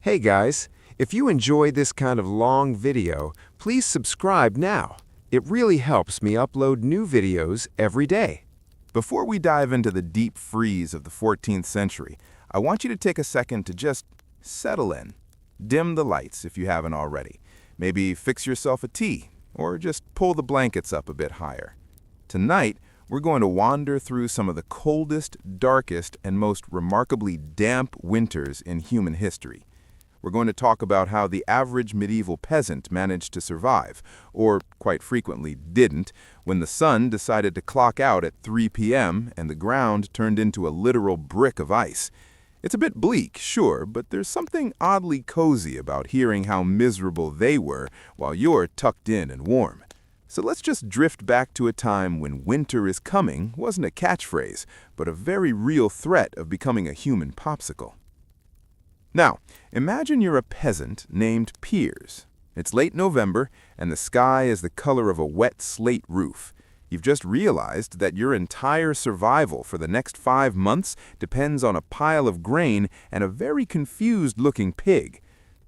Hey guys, if you enjoy this kind of long video, please subscribe now. It really helps me upload new videos every day. Before we dive into the deep freeze of the 14th century, I want you to take a second to just settle in. Dim the lights if you haven't already. Maybe fix yourself a tea, or just pull the blankets up a bit higher. Tonight, we're going to wander through some of the coldest, darkest, and most remarkably damp winters in human history. We're going to talk about how the average medieval peasant managed to survive, or quite frequently didn't, when the sun decided to clock out at 3 p.m. and the ground turned into a literal brick of ice. It's a bit bleak, sure, but there's something oddly cozy about hearing how miserable they were while you're tucked in and warm. So let's just drift back to a time when winter is coming wasn't a catchphrase, but a very real threat of becoming a human popsicle. Now, imagine you're a peasant named Piers. It's late November, and the sky is the color of a wet slate roof. You've just realized that your entire survival for the next 5 months depends on a pile of grain and a very confused-looking pig.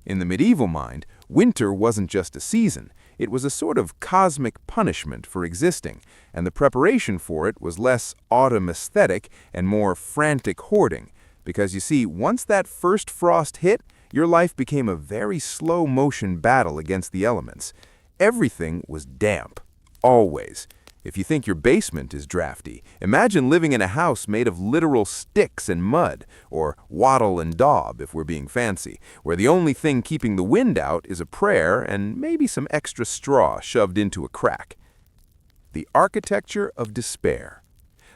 In the medieval mind, winter wasn't just a season. It was a sort of cosmic punishment for existing, and the preparation for it was less autumn aesthetic and more frantic hoarding. Because you see, once that first frost hit, your life became a very slow-motion battle against the elements. Everything was damp. Always. If you think your basement is drafty, imagine living in a house made of literal sticks and mud, or wattle and daub if we're being fancy, where the only thing keeping the wind out is a prayer and maybe some extra straw shoved into a crack. The architecture of despair.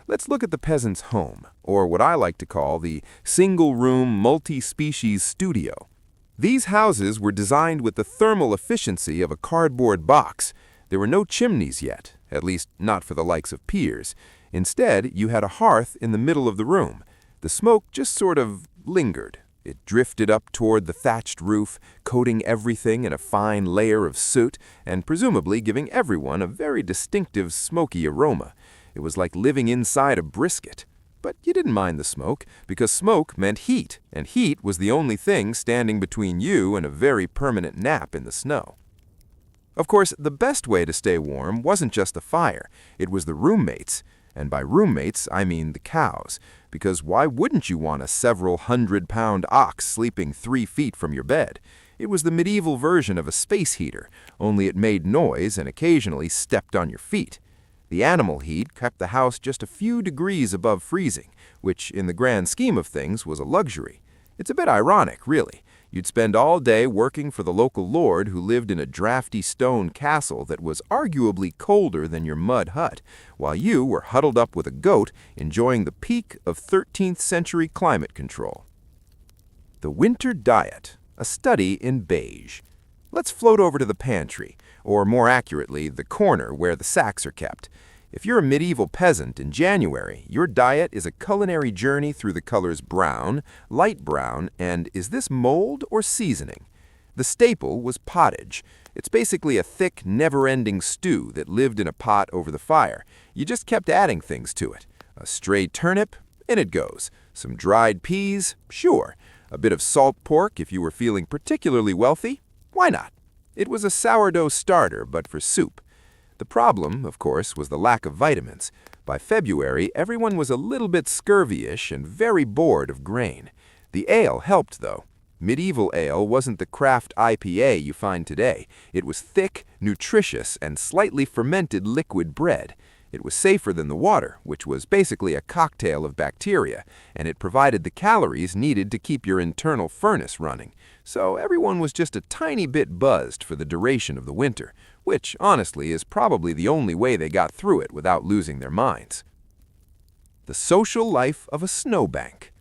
Let's look at the peasant's home, or what I like to call the single-room, multi-species studio. These houses were designed with the thermal efficiency of a cardboard box. There were no chimneys yet, at least not for the likes of Piers. Instead, you had a hearth in the middle of the room. The smoke just sort of lingered. It drifted up toward the thatched roof, coating everything in a fine layer of soot, and presumably giving everyone a very distinctive smoky aroma. It was like living inside a brisket. But you didn't mind the smoke, because smoke meant heat, and heat was the only thing standing between you and a very permanent nap in the snow. Of course, the best way to stay warm wasn't just the fire, it was the roommates. And by roommates, I mean the cows, because why wouldn't you want a several hundred-pound ox sleeping 3 feet from your bed? It was the medieval version of a space heater, only it made noise and occasionally stepped on your feet. The animal heat kept the house just a few degrees above freezing, which in the grand scheme of things was a luxury. It's a bit ironic, really. You'd spend all day working for the local lord who lived in a drafty stone castle that was arguably colder than your mud hut, while you were huddled up with a goat enjoying the peak of 13th century climate control. The winter diet, a study in beige. Let's float over to the pantry, or more accurately, the corner where the sacks are kept. If you're a medieval peasant in January, your diet is a culinary journey through the colors brown, light brown, and is this mold or seasoning? The staple was pottage. It's basically a thick, never-ending stew that lived in a pot over the fire. You just kept adding things to it. A stray turnip, in it goes. Some dried peas, sure. A bit of salt pork if you were feeling particularly wealthy. Why not? It was a sourdough starter, but for soup. The problem, of course, was the lack of vitamins. By February, everyone was a little bit scurvyish and very bored of grain. The ale helped, though. Medieval ale wasn't the craft IPA you find today. It was thick, nutritious, and slightly fermented liquid bread. It was safer than the water, which was basically a cocktail of bacteria, and it provided the calories needed to keep your internal furnace running. So everyone was just a tiny bit buzzed for the duration of the winter, which, honestly, is probably the only way they got through it without losing their minds. The social life of a snowbank.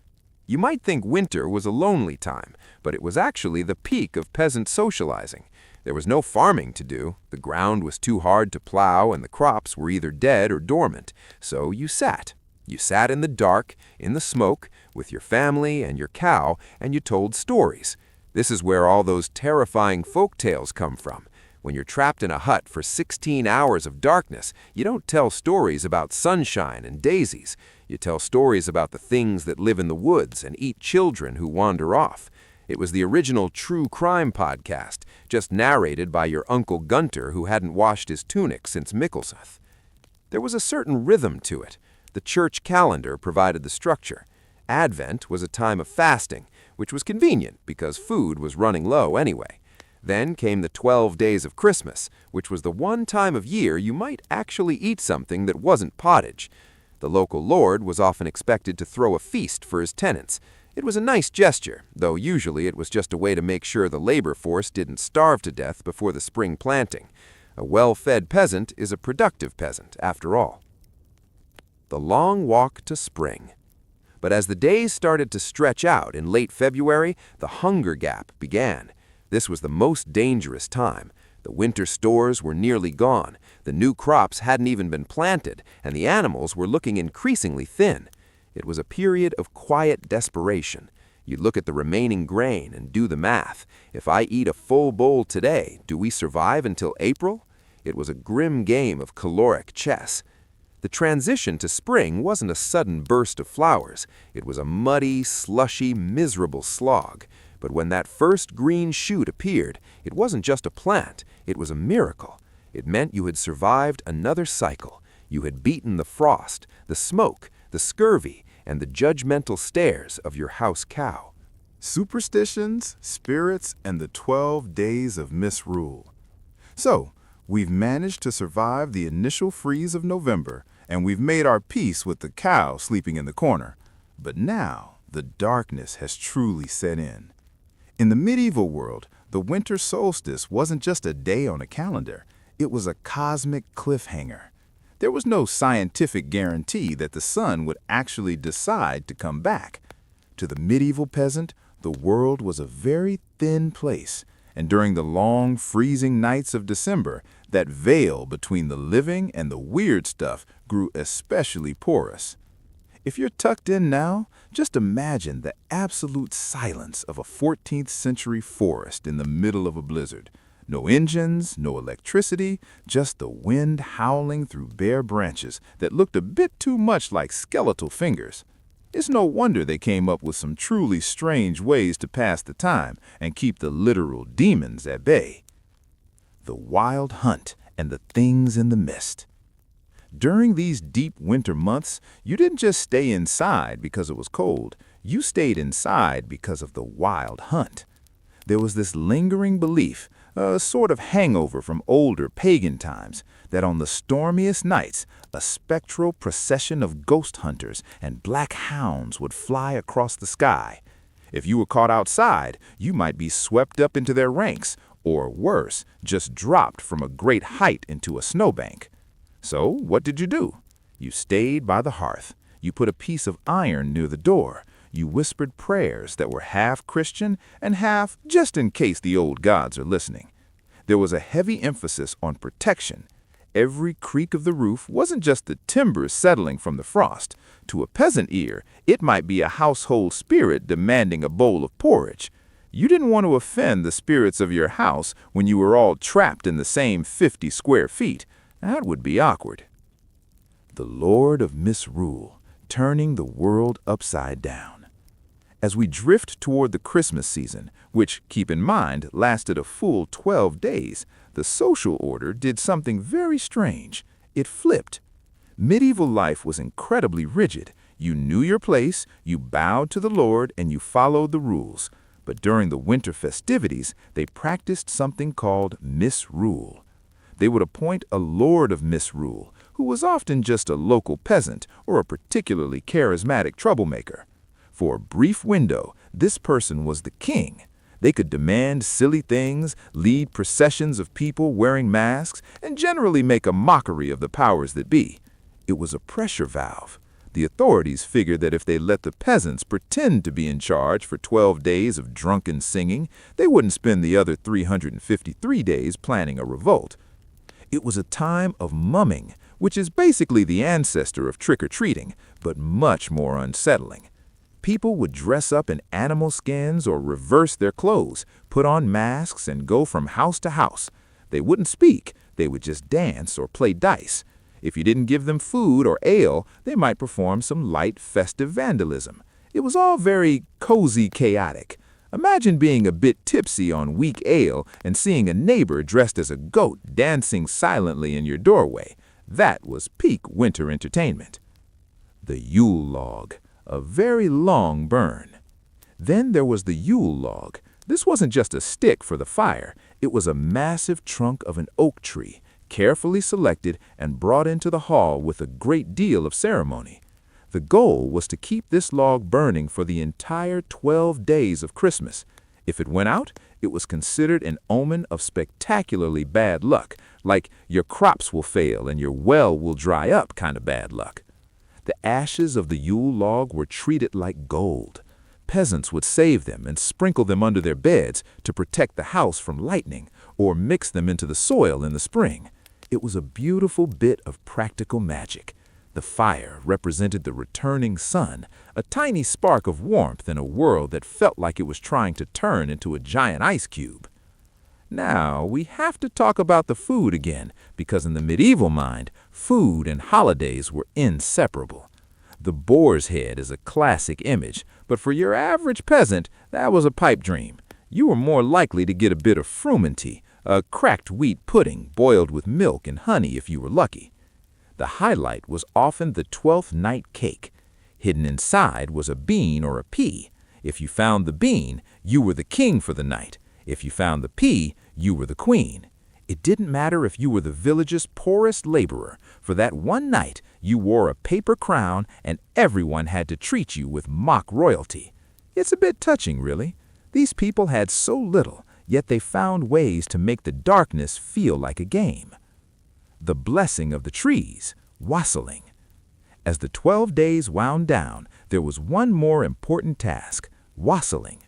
You might think winter was a lonely time, but it was actually the peak of peasant socializing. There was no farming to do, the ground was too hard to plow, and the crops were either dead or dormant, so you sat. You sat in the dark, in the smoke, with your family and your cow, and you told stories. This is where all those terrifying folk tales come from. When you're trapped in a hut for 16 hours of darkness, you don't tell stories about sunshine and daisies. You tell stories about the things that live in the woods and eat children who wander off. It was the original true crime podcast, just narrated by your Uncle Gunter who hadn't washed his tunic since Michaelmas. There was a certain rhythm to it. The church calendar provided the structure. Advent was a time of fasting, which was convenient because food was running low anyway. Then came the 12 days of Christmas, which was the one time of year you might actually eat something that wasn't pottage. The local lord was often expected to throw a feast for his tenants. It was a nice gesture, though usually it was just a way to make sure the labor force didn't starve to death before the spring planting. A well-fed peasant is a productive peasant, after all. The long walk to spring. But as the days started to stretch out in late February, the hunger gap began. This was the most dangerous time. The winter stores were nearly gone, the new crops hadn't even been planted, and the animals were looking increasingly thin. It was a period of quiet desperation. You'd look at the remaining grain and do the math. If I eat a full bowl today, do we survive until April? It was a grim game of caloric chess. The transition to spring wasn't a sudden burst of flowers. It was a muddy, slushy, miserable slog. But when that first green shoot appeared, it wasn't just a plant, it was a miracle. It meant you had survived another cycle. You had beaten the frost, the smoke, the scurvy, and the judgmental stares of your house cow. Superstitions, spirits, and the 12 days of misrule. So, we've managed to survive the initial freeze of November, and we've made our peace with the cow sleeping in the corner. But now, the darkness has truly set in. In the medieval world, the winter solstice wasn't just a day on a calendar. It was a cosmic cliffhanger. There was no scientific guarantee that the sun would actually decide to come back. To the medieval peasant, the world was a very thin place, and during the long, freezing nights of December, that veil between the living and the weird stuff grew especially porous. If you're tucked in now, just imagine the absolute silence of a 14th century forest in the middle of a blizzard. No engines, no electricity, just the wind howling through bare branches that looked a bit too much like skeletal fingers. It's no wonder they came up with some truly strange ways to pass the time and keep the literal demons at bay. The wild hunt and the things in the mist. During these deep winter months, you didn't just stay inside because it was cold. You stayed inside because of the wild hunt. There was this lingering belief, a sort of hangover from older pagan times, that on the stormiest nights, a spectral procession of ghost hunters and black hounds would fly across the sky. If you were caught outside, you might be swept up into their ranks, or worse, just dropped from a great height into a snowbank. So, what did you do? You stayed by the hearth. You put a piece of iron near the door. You whispered prayers that were half Christian and half just in case the old gods are listening. There was a heavy emphasis on protection. Every creak of the roof wasn't just the timbers settling from the frost. To a peasant ear, it might be a household spirit demanding a bowl of porridge. You didn't want to offend the spirits of your house when you were all trapped in the same 50 square feet. That would be awkward. The Lord of Misrule, turning the world upside down. As we drift toward the Christmas season, which, keep in mind, lasted a full 12 days, the social order did something very strange. It flipped. Medieval life was incredibly rigid. You knew your place, you bowed to the Lord, and you followed the rules. But during the winter festivities, they practiced something called misrule. They would appoint a lord of misrule, who was often just a local peasant or a particularly charismatic troublemaker. For a brief window, this person was the king. They could demand silly things, lead processions of people wearing masks, and generally make a mockery of the powers that be. It was a pressure valve. The authorities figured that if they let the peasants pretend to be in charge for 12 days of drunken singing, they wouldn't spend the other 353 days planning a revolt. It was a time of mumming, which is basically the ancestor of trick-or-treating, but much more unsettling. People would dress up in animal skins or reverse their clothes, put on masks, and go from house to house. They wouldn't speak, they would just dance or play dice. If you didn't give them food or ale, they might perform some light festive vandalism. It was all very cozy chaotic. Imagine being a bit tipsy on weak ale and seeing a neighbor dressed as a goat dancing silently in your doorway. That was peak winter entertainment. The Yule log, a very long burn. Then there was the Yule log. This wasn't just a stick for the fire. It was a massive trunk of an oak tree, carefully selected and brought into the hall with a great deal of ceremony. The goal was to keep this log burning for the entire 12 days of Christmas. If it went out, it was considered an omen of spectacularly bad luck, like your crops will fail and your well will dry up kind of bad luck. The ashes of the Yule log were treated like gold. Peasants would save them and sprinkle them under their beds to protect the house from lightning, or mix them into the soil in the spring. It was a beautiful bit of practical magic. The fire represented the returning sun, a tiny spark of warmth in a world that felt like it was trying to turn into a giant ice cube. Now, we have to talk about the food again, because in the medieval mind, food and holidays were inseparable. The boar's head is a classic image, but for your average peasant, that was a pipe dream. You were more likely to get a bit of frumenty, a cracked wheat pudding boiled with milk and honey if you were lucky. The highlight was often the 12th night cake. Hidden inside was a bean or a pea. If you found the bean, you were the king for the night. If you found the pea, you were the queen. It didn't matter if you were the village's poorest laborer. For that one night, you wore a paper crown and everyone had to treat you with mock royalty. It's a bit touching, really. These people had so little, yet they found ways to make the darkness feel like a game. The blessing of the trees, wassailing. As the 12 days wound down, there was one more important task, wassailing.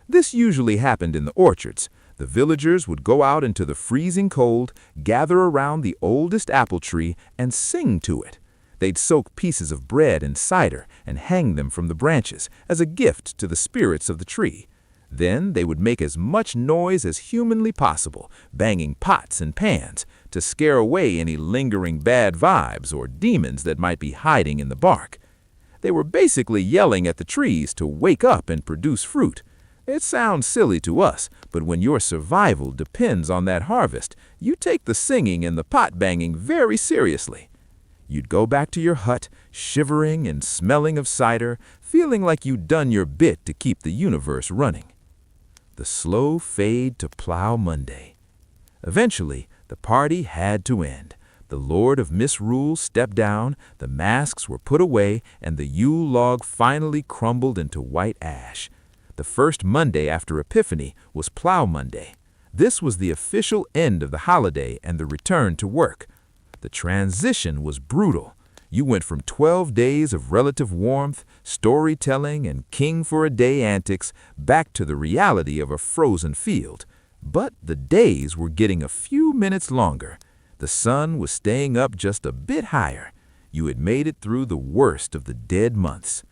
This usually happened in the orchards. The villagers would go out into the freezing cold, gather around the oldest apple tree, and sing to it. They'd soak pieces of bread in cider and hang them from the branches as a gift to the spirits of the tree. Then they would make as much noise as humanly possible, banging pots and pans, to scare away any lingering bad vibes or demons that might be hiding in the bark. They were basically yelling at the trees to wake up and produce fruit. It sounds silly to us, but when your survival depends on that harvest, you take the singing and the pot banging very seriously. You'd go back to your hut, shivering and smelling of cider, feeling like you'd done your bit to keep the universe running. The slow fade to Plough Monday. Eventually, the party had to end. The Lord of Misrule stepped down, the masks were put away, and the Yule log finally crumbled into white ash. The first Monday after Epiphany was Plough Monday. This was the official end of the holiday and the return to work. The transition was brutal. You went from 12 days of relative warmth, storytelling, and king-for-a-day antics back to the reality of a frozen field. But the days were getting a few minutes longer. The sun was staying up just a bit higher. You had made it through the worst of the dead months.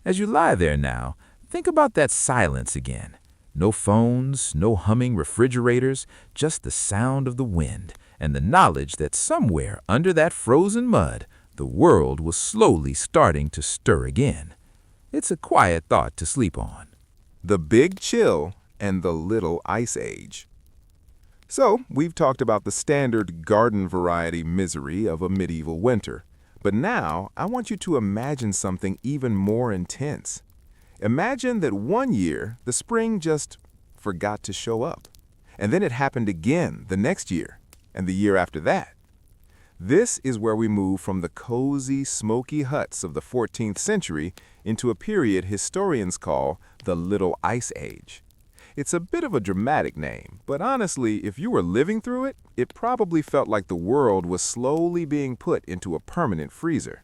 As you lie there now, think about that silence again. No phones, no humming refrigerators, just the sound of the wind and the knowledge that somewhere under that frozen mud, the world was slowly starting to stir again. It's a quiet thought to sleep on. The Big Chill and the Little Ice Age. So, we've talked about the standard garden variety misery of a medieval winter. But now, I want you to imagine something even more intense. Imagine that one year, the spring just forgot to show up. And then it happened again the next year, and the year after that. This is where we move from the cozy, smoky huts of the 14th century into a period historians call the Little Ice Age. It's a bit of a dramatic name, but honestly, if you were living through it, it probably felt like the world was slowly being put into a permanent freezer.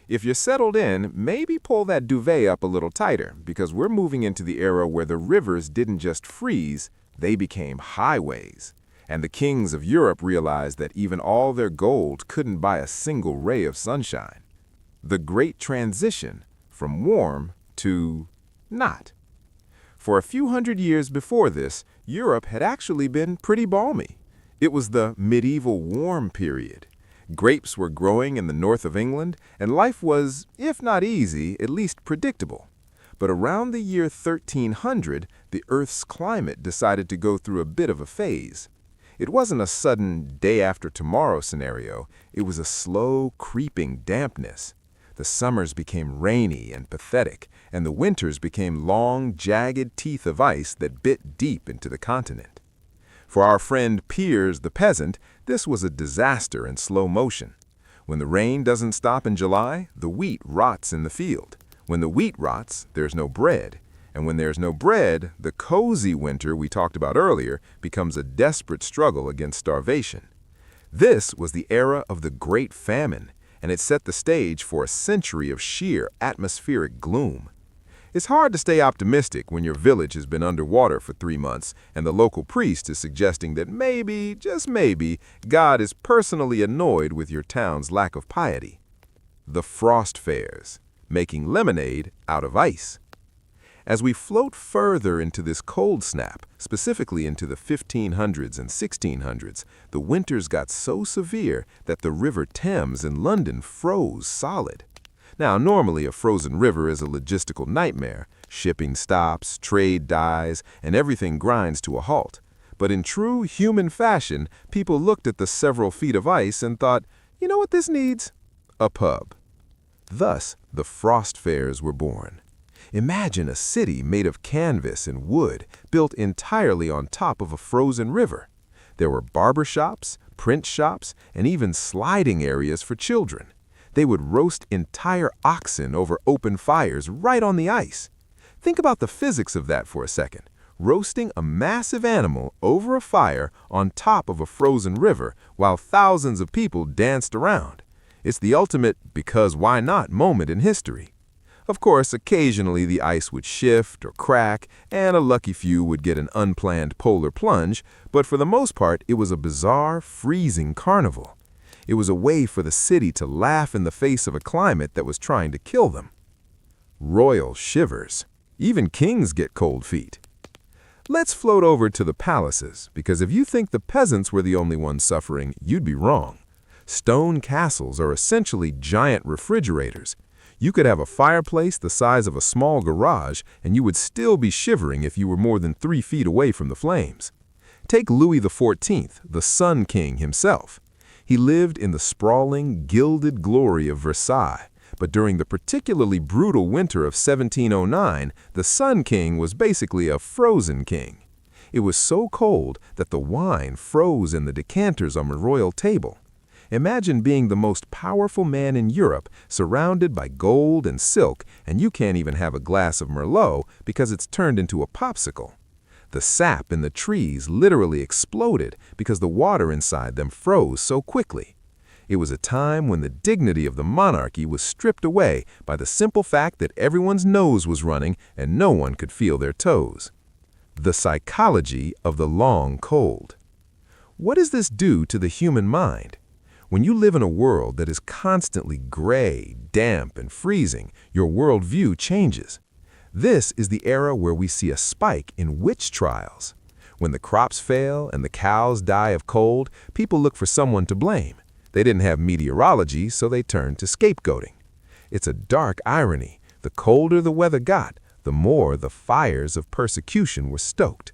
If you're settled in, maybe pull that duvet up a little tighter, because we're moving into the era where the rivers didn't just freeze, they became highways. And the kings of Europe realized that even all their gold couldn't buy a single ray of sunshine. The great transition from warm to not. For a few hundred years before this, Europe had actually been pretty balmy. It was the medieval warm period. Grapes were growing in the north of England, and life was, if not easy, at least predictable. But around the year 1300, the Earth's climate decided to go through a bit of a phase. It wasn't a sudden day-after-tomorrow scenario. It was a slow, creeping dampness. The summers became rainy and pathetic, and the winters became long, jagged teeth of ice that bit deep into the continent. For our friend Piers the peasant, this was a disaster in slow motion. When the rain doesn't stop in July, the wheat rots in the field. When the wheat rots, there's no bread. And when there's no bread, the cozy winter we talked about earlier becomes a desperate struggle against starvation. This was the era of the Great Famine, and it set the stage for a century of sheer atmospheric gloom. It's hard to stay optimistic when your village has been underwater for 3 months and the local priest is suggesting that maybe, just maybe, God is personally annoyed with your town's lack of piety. The frost fairs, making lemonade out of ice. As we float further into this cold snap, specifically into the 1500s and 1600s, the winters got so severe that the River Thames in London froze solid. Now, normally a frozen river is a logistical nightmare. Shipping stops, trade dies, and everything grinds to a halt. But in true human fashion, people looked at the several feet of ice and thought, you know what this needs? A pub. Thus, the frost fairs were born. Imagine a city made of canvas and wood, built entirely on top of a frozen river. There were barber shops, print shops, and even sliding areas for children. They would roast entire oxen over open fires right on the ice. Think about the physics of that for a second. Roasting a massive animal over a fire on top of a frozen river while thousands of people danced around. It's the ultimate because why not moment in history. Of course, occasionally the ice would shift or crack, and a lucky few would get an unplanned polar plunge, but for the most part, it was a bizarre, freezing carnival. It was a way for the city to laugh in the face of a climate that was trying to kill them. Royal shivers. Even kings get cold feet. Let's float over to the palaces, because if you think the peasants were the only ones suffering, you'd be wrong. Stone castles are essentially giant refrigerators. You could have a fireplace the size of a small garage, and you would still be shivering if you were more than 3 feet away from the flames. Take Louis XIV, the Sun King himself. He lived in the sprawling, gilded glory of Versailles, but during the particularly brutal winter of 1709, the Sun King was basically a frozen king. It was so cold that the wine froze in the decanters on the royal table. Imagine being the most powerful man in Europe, surrounded by gold and silk, and you can't even have a glass of Merlot because it's turned into a popsicle. The sap in the trees literally exploded because the water inside them froze so quickly. It was a time when the dignity of the monarchy was stripped away by the simple fact that everyone's nose was running and no one could feel their toes. The psychology of the long cold. What does this do to the human mind? When you live in a world that is constantly gray, damp, and freezing, your worldview changes. This is the era where we see a spike in witch trials. When the crops fail and the cows die of cold, people look for someone to blame. They didn't have meteorology, so they turned to scapegoating. It's a dark irony. The colder the weather got, the more the fires of persecution were stoked.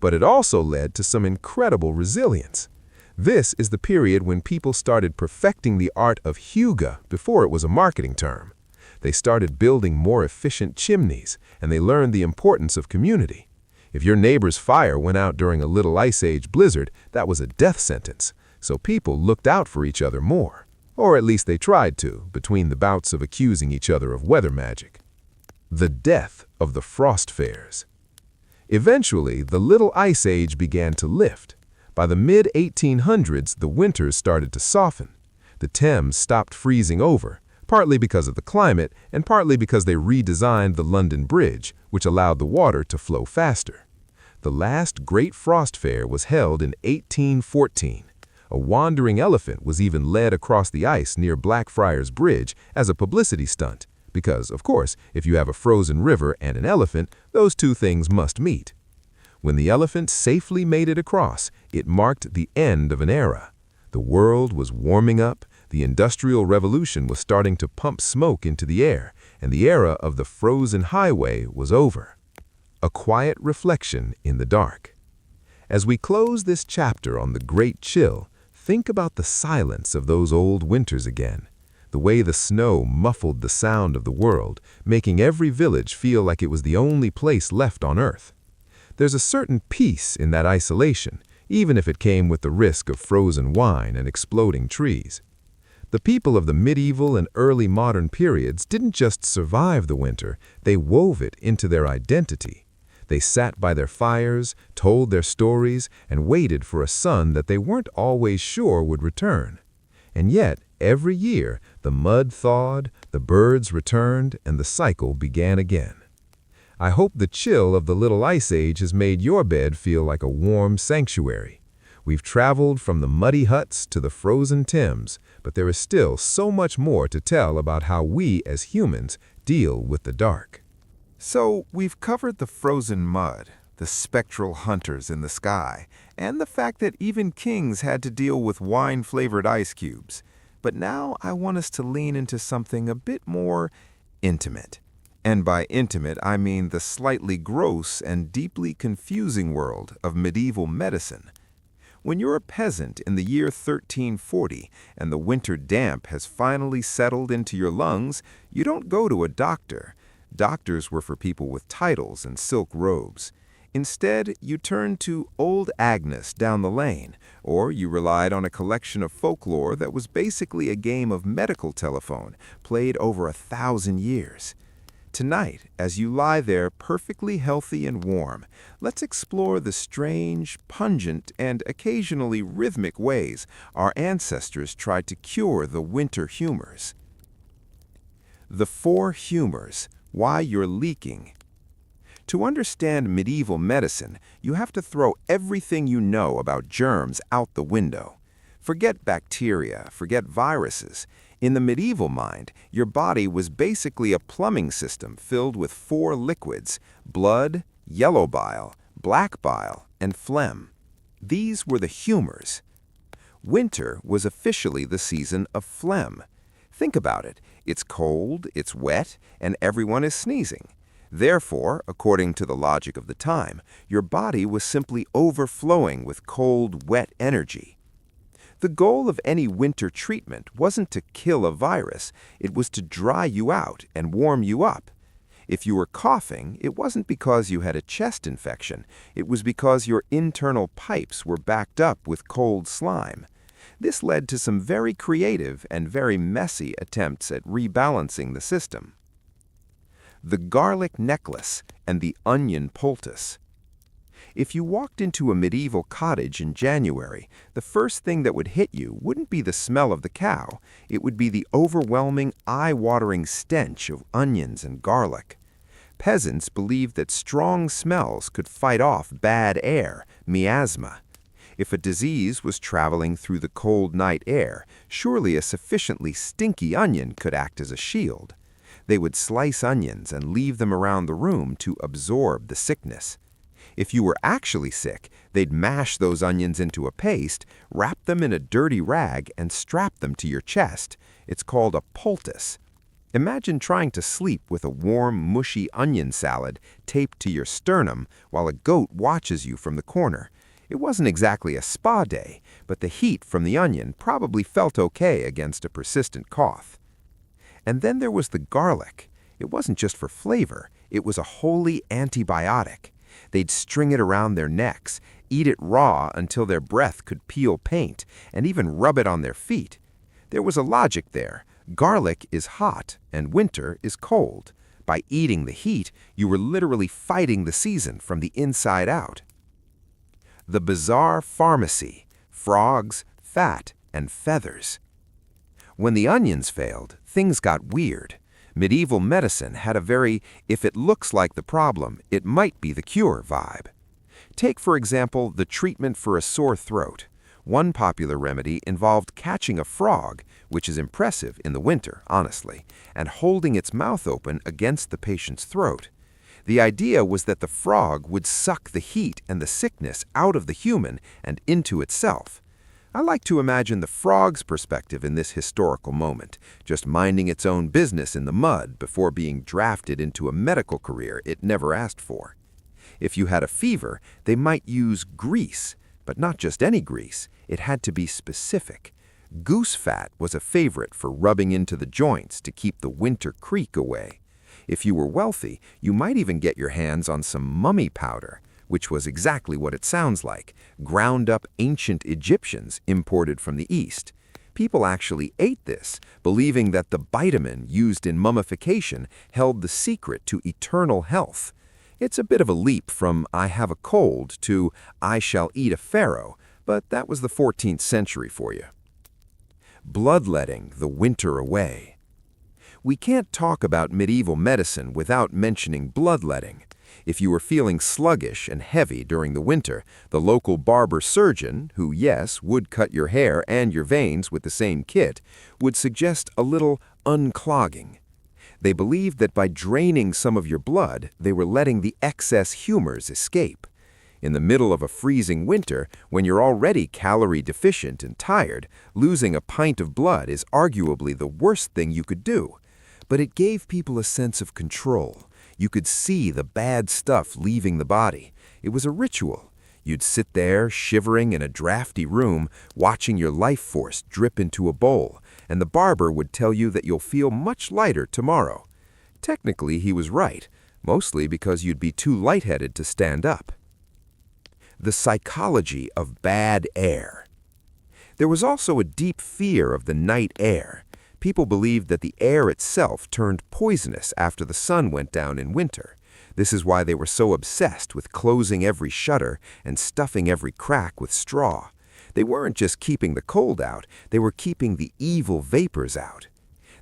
But it also led to some incredible resilience. This is the period when people started perfecting the art of hygge before it was a marketing term. They started building more efficient chimneys, and they learned the importance of community. If your neighbor's fire went out during a little ice age blizzard, that was a death sentence, so people looked out for each other more. Or at least they tried to, between the bouts of accusing each other of weather magic. The death of the frost fairs. Eventually, the little ice age began to lift. By the mid-1800s, the winters started to soften. The Thames stopped freezing over, partly because of the climate and partly because they redesigned the London Bridge, which allowed the water to flow faster. The last great frost fair was held in 1814. A wandering elephant was even led across the ice near Blackfriars Bridge as a publicity stunt, because, of course, if you have a frozen river and an elephant, those two things must meet. When the elephant safely made it across, it marked the end of an era. The world was warming up, The Industrial Revolution was starting to pump smoke into the air, and the era of the frozen highway was over. A quiet reflection in the dark. As we close this chapter on the Great Chill, think about the silence of those old winters again. The way the snow muffled the sound of the world, making every village feel like it was the only place left on Earth. There's a certain peace in that isolation, even if it came with the risk of frozen wine and exploding trees. The people of the medieval and early modern periods didn't just survive the winter, they wove it into their identity. They sat by their fires, told their stories, and waited for a sun that they weren't always sure would return. And yet, every year, the mud thawed, the birds returned, and the cycle began again. I hope the chill of the Little Ice Age has made your bed feel like a warm sanctuary. We've traveled from the muddy huts to the frozen Thames, but there is still so much more to tell about how we as humans deal with the dark. So, we've covered the frozen mud, the spectral hunters in the sky, and the fact that even kings had to deal with wine-flavored ice cubes. But now I want us to lean into something a bit more intimate. And by intimate, I mean the slightly gross and deeply confusing world of medieval medicine. When you're a peasant in the year 1340 and the winter damp has finally settled into your lungs, you don't go to a doctor. Doctors were for people with titles and silk robes. Instead, you turned to Old Agnes down the lane, or you relied on a collection of folklore that was basically a game of medical telephone played over 1,000 years. Tonight, as you lie there perfectly healthy and warm, let's explore the strange, pungent, and occasionally rhythmic ways our ancestors tried to cure the winter humors. The 4 humors, why you're leaking. To understand medieval medicine, you have to throw everything you know about germs out the window. Forget bacteria, forget viruses. In the medieval mind, your body was basically a plumbing system filled with 4 liquids: blood, yellow bile, black bile, and phlegm. These were the humors. Winter was officially the season of phlegm. Think about it. It's cold, it's wet, and everyone is sneezing. Therefore, according to the logic of the time, your body was simply overflowing with cold, wet energy. The goal of any winter treatment wasn't to kill a virus, it was to dry you out and warm you up. If you were coughing, it wasn't because you had a chest infection, it was because your internal pipes were backed up with cold slime. This led to some very creative and very messy attempts at rebalancing the system. The garlic necklace and the onion poultice. If you walked into a medieval cottage in January, the first thing that would hit you wouldn't be the smell of the cow, it would be the overwhelming, eye-watering stench of onions and garlic. Peasants believed that strong smells could fight off bad air, miasma. If a disease was traveling through the cold night air, surely a sufficiently stinky onion could act as a shield. They would slice onions and leave them around the room to absorb the sickness. If you were actually sick, they'd mash those onions into a paste, wrap them in a dirty rag, and strap them to your chest. It's called a poultice. Imagine trying to sleep with a warm, mushy onion salad taped to your sternum while a goat watches you from the corner. It wasn't exactly a spa day, but the heat from the onion probably felt okay against a persistent cough. And then there was the garlic. It wasn't just for flavor, it was a holy antibiotic. They'd string it around their necks, eat it raw until their breath could peel paint, and even rub it on their feet. There was a logic there. Garlic is hot, and winter is cold. By eating the heat, you were literally fighting the season from the inside out. The bizarre pharmacy, frogs, fat, and feathers. When the onions failed, things got weird. Medieval medicine had a very, if it looks like the problem, it might be the cure vibe. Take, for example, the treatment for a sore throat. One popular remedy involved catching a frog, which is impressive in the winter, honestly, and holding its mouth open against the patient's throat. The idea was that the frog would suck the heat and the sickness out of the human and into itself. I like to imagine the frog's perspective in this historical moment, just minding its own business in the mud before being drafted into a medical career it never asked for. If you had a fever, they might use grease, but not just any grease. It had to be specific. Goose fat was a favorite for rubbing into the joints to keep the winter creak away. If you were wealthy, you might even get your hands on some mummy powder, which was exactly what it sounds like, ground-up ancient Egyptians imported from the East. People actually ate this, believing that the bitumen used in mummification held the secret to eternal health. It's a bit of a leap from "I have a cold" to "I shall eat a pharaoh," but that was the 14th century for you. Bloodletting the winter away. We can't talk about medieval medicine without mentioning bloodletting. If you were feeling sluggish and heavy during the winter, the local barber surgeon, who, yes, would cut your hair and your veins with the same kit, would suggest a little unclogging. They believed that by draining some of your blood, they were letting the excess humors escape. In the middle of a freezing winter, when you're already calorie deficient and tired, losing a pint of blood is arguably the worst thing you could do. But it gave people a sense of control. You could see the bad stuff leaving the body. It was a ritual. You'd sit there, shivering in a drafty room, watching your life force drip into a bowl, and the barber would tell you that you'll feel much lighter tomorrow. Technically, he was right, mostly because you'd be too lightheaded to stand up. The psychology of bad air. There was also a deep fear of the night air. People believed that the air itself turned poisonous after the sun went down in winter. This is why they were so obsessed with closing every shutter and stuffing every crack with straw. They weren't just keeping the cold out, they were keeping the evil vapors out.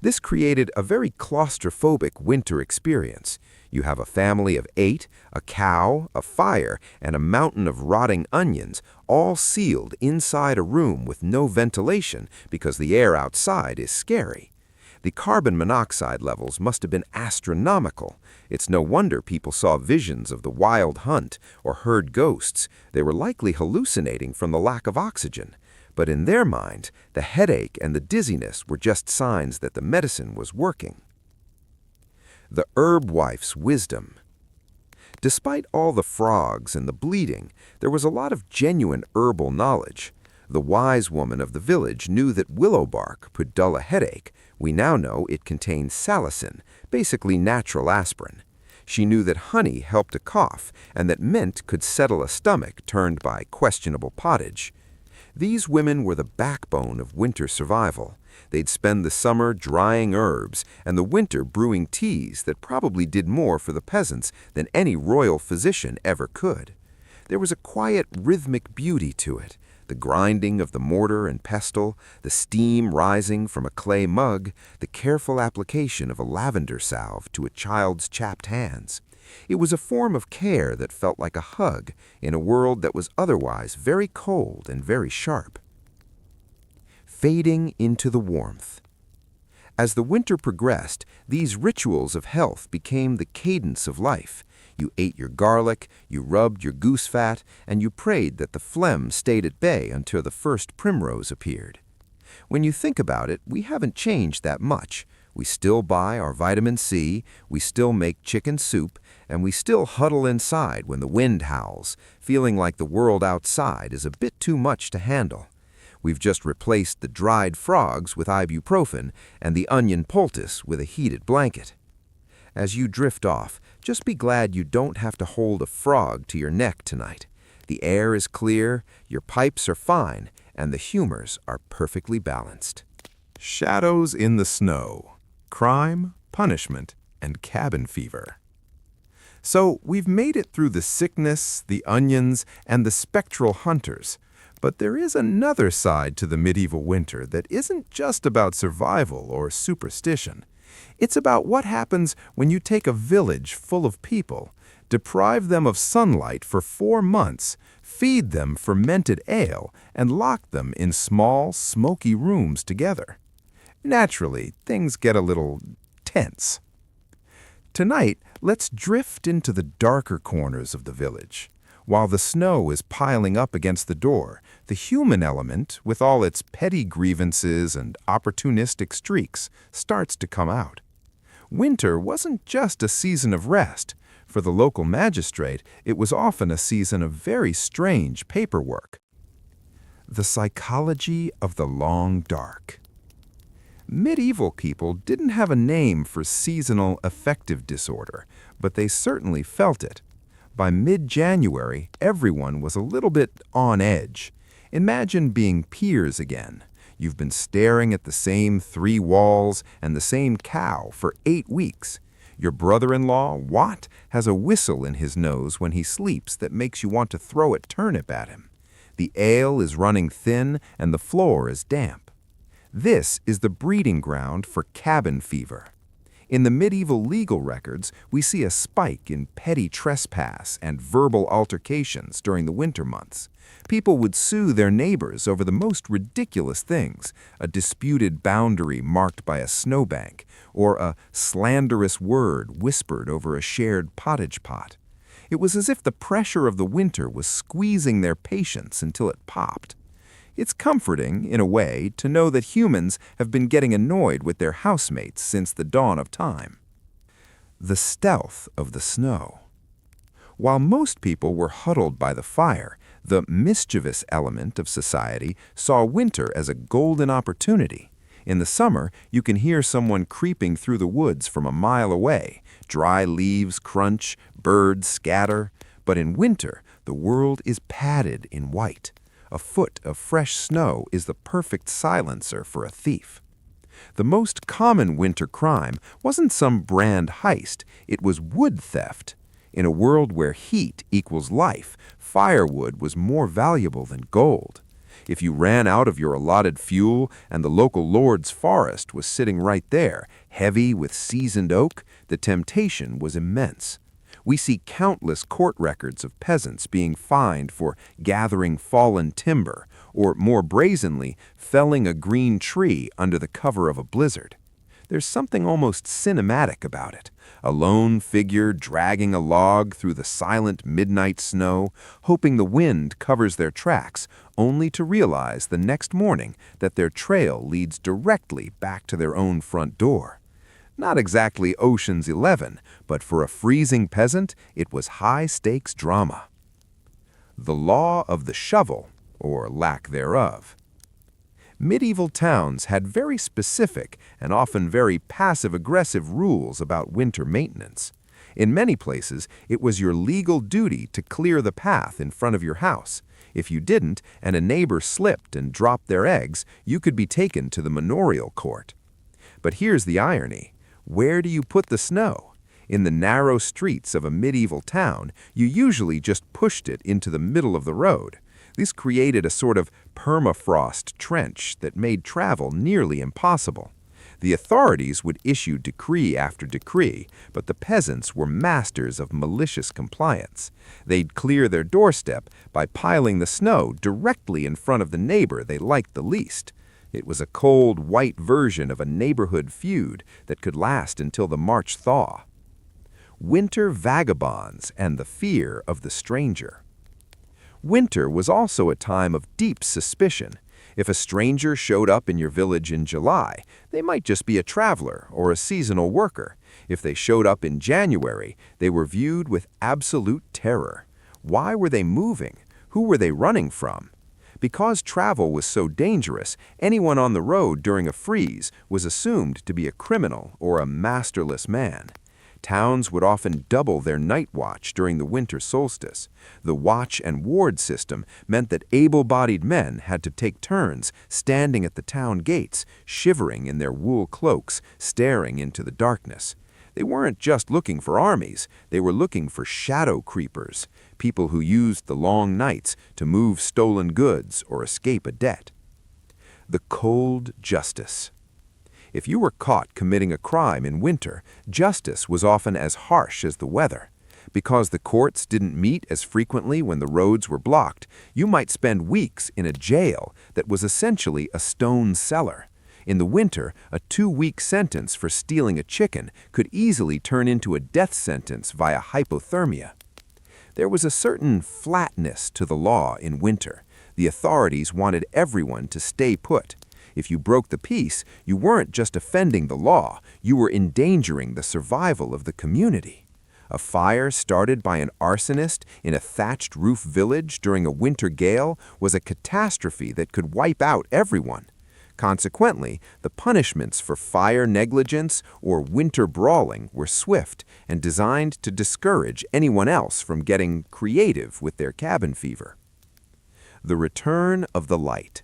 This created a very claustrophobic winter experience. You have a family of 8, a cow, a fire, and a mountain of rotting onions, all sealed inside a room with no ventilation because the air outside is scary. The carbon monoxide levels must have been astronomical. It's no wonder people saw visions of the wild hunt or heard ghosts. They were likely hallucinating from the lack of oxygen. But in their mind, the headache and the dizziness were just signs that the medicine was working. The herb wife's wisdom. Despite all the frogs and the bleeding, there was a lot of genuine herbal knowledge. The wise woman of the village knew that willow bark could dull a headache. We now know it contains salicin, basically natural aspirin. She knew that honey helped a cough and that mint could settle a stomach turned by questionable pottage. These women were the backbone of winter survival. They'd spend the summer drying herbs and the winter brewing teas that probably did more for the peasants than any royal physician ever could. There was a quiet, rhythmic beauty to it. The grinding of the mortar and pestle, the steam rising from a clay mug, the careful application of a lavender salve to a child's chapped hands. It was a form of care that felt like a hug in a world that was otherwise very cold and very sharp. Fading into the warmth. As the winter progressed, these rituals of health became the cadence of life. You ate your garlic, you rubbed your goose fat, and you prayed that the phlegm stayed at bay until the first primrose appeared. When you think about it, we haven't changed that much. We still buy our vitamin C, we still make chicken soup, and we still huddle inside when the wind howls, feeling like the world outside is a bit too much to handle. We've just replaced the dried frogs with ibuprofen and the onion poultice with a heated blanket. As you drift off, just be glad you don't have to hold a frog to your neck tonight. The air is clear, your pipes are fine, and the humors are perfectly balanced. Shadows in the snow. Crime, punishment, and cabin fever. So we've made it through the sickness, the onions, and the spectral hunters. But there is another side to the medieval winter that isn't just about survival or superstition. It's about what happens when you take a village full of people, deprive them of sunlight for 4 months, feed them fermented ale, and lock them in small, smoky rooms together. Naturally, things get a little tense. Tonight, let's drift into the darker corners of the village. While the snow is piling up against the door, the human element, with all its petty grievances and opportunistic streaks, starts to come out. Winter wasn't just a season of rest. For the local magistrate, it was often a season of very strange paperwork. The psychology of the long dark. Medieval people didn't have a name for seasonal affective disorder, but they certainly felt it. By mid-January, everyone was a little bit on edge. Imagine being peers again. You've been staring at the same 3 walls and the same cow for 8 weeks. Your brother-in-law, Watt, has a whistle in his nose when he sleeps that makes you want to throw a turnip at him. The ale is running thin and the floor is damp. This is the breeding ground for cabin fever. In the medieval legal records, we see a spike in petty trespass and verbal altercations during the winter months. People would sue their neighbors over the most ridiculous things, a disputed boundary marked by a snowbank, or a slanderous word whispered over a shared pottage pot. It was as if the pressure of the winter was squeezing their patience until it popped. It's comforting, in a way, to know that humans have been getting annoyed with their housemates since the dawn of time. The stealth of the snow. While most people were huddled by the fire, the mischievous element of society saw winter as a golden opportunity. In the summer, you can hear someone creeping through the woods from a mile away. Dry leaves crunch, birds scatter. But in winter, the world is padded in white. A foot of fresh snow is the perfect silencer for a thief. The most common winter crime wasn't some brand heist, it was wood theft. In a world where heat equals life, firewood was more valuable than gold. If you ran out of your allotted fuel and the local lord's forest was sitting right there, heavy with seasoned oak, the temptation was immense. We see countless court records of peasants being fined for gathering fallen timber, or more brazenly, felling a green tree under the cover of a blizzard. There's something almost cinematic about it. A lone figure dragging a log through the silent midnight snow, hoping the wind covers their tracks, only to realize the next morning that their trail leads directly back to their own front door. Not exactly Ocean's 11, but for a freezing peasant, it was high-stakes drama. The law of the shovel, or lack thereof. Medieval towns had very specific and often very passive-aggressive rules about winter maintenance. In many places, it was your legal duty to clear the path in front of your house. If you didn't, and a neighbor slipped and dropped their eggs, you could be taken to the manorial court. But here's the irony. Where do you put the snow? In the narrow streets of a medieval town, you usually just pushed it into the middle of the road. This created a sort of permafrost trench that made travel nearly impossible. The authorities would issue decree after decree, but the peasants were masters of malicious compliance. They'd clear their doorstep by piling the snow directly in front of the neighbor they liked the least. It was a cold, white version of a neighborhood feud that could last until the March thaw. Winter vagabonds and the fear of the stranger. Winter was also a time of deep suspicion. If a stranger showed up in your village in July, they might just be a traveler or a seasonal worker. If they showed up in January, they were viewed with absolute terror. Why were they moving? Who were they running from? Because travel was so dangerous, anyone on the road during a freeze was assumed to be a criminal or a masterless man. Towns would often double their night watch during the winter solstice. The watch and ward system meant that able-bodied men had to take turns standing at the town gates, shivering in their wool cloaks, staring into the darkness. They weren't just looking for armies, they were looking for shadow creepers, people who used the long nights to move stolen goods or escape a debt. The cold justice. If you were caught committing a crime in winter, justice was often as harsh as the weather. Because the courts didn't meet as frequently when the roads were blocked, you might spend weeks in a jail that was essentially a stone cellar. In the winter, a 2-week sentence for stealing a chicken could easily turn into a death sentence via hypothermia. There was a certain flatness to the law in winter. The authorities wanted everyone to stay put. If you broke the peace, you weren't just offending the law, you were endangering the survival of the community. A fire started by an arsonist in a thatched roof village during a winter gale was a catastrophe that could wipe out everyone. Consequently, the punishments for fire negligence or winter brawling were swift and designed to discourage anyone else from getting creative with their cabin fever. The return of the light.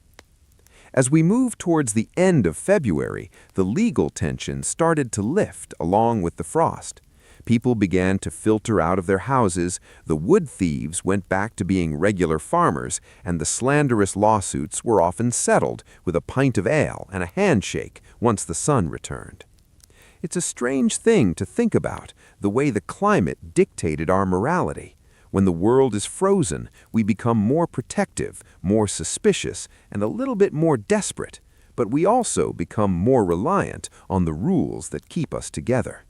As we moved towards the end of February, the legal tension started to lift along with the frost. People began to filter out of their houses, the wood thieves went back to being regular farmers, and the slanderous lawsuits were often settled with a pint of ale and a handshake once the sun returned. It's a strange thing to think about, the way the climate dictated our morality. When the world is frozen, we become more protective, more suspicious, and a little bit more desperate, but we also become more reliant on the rules that keep us together.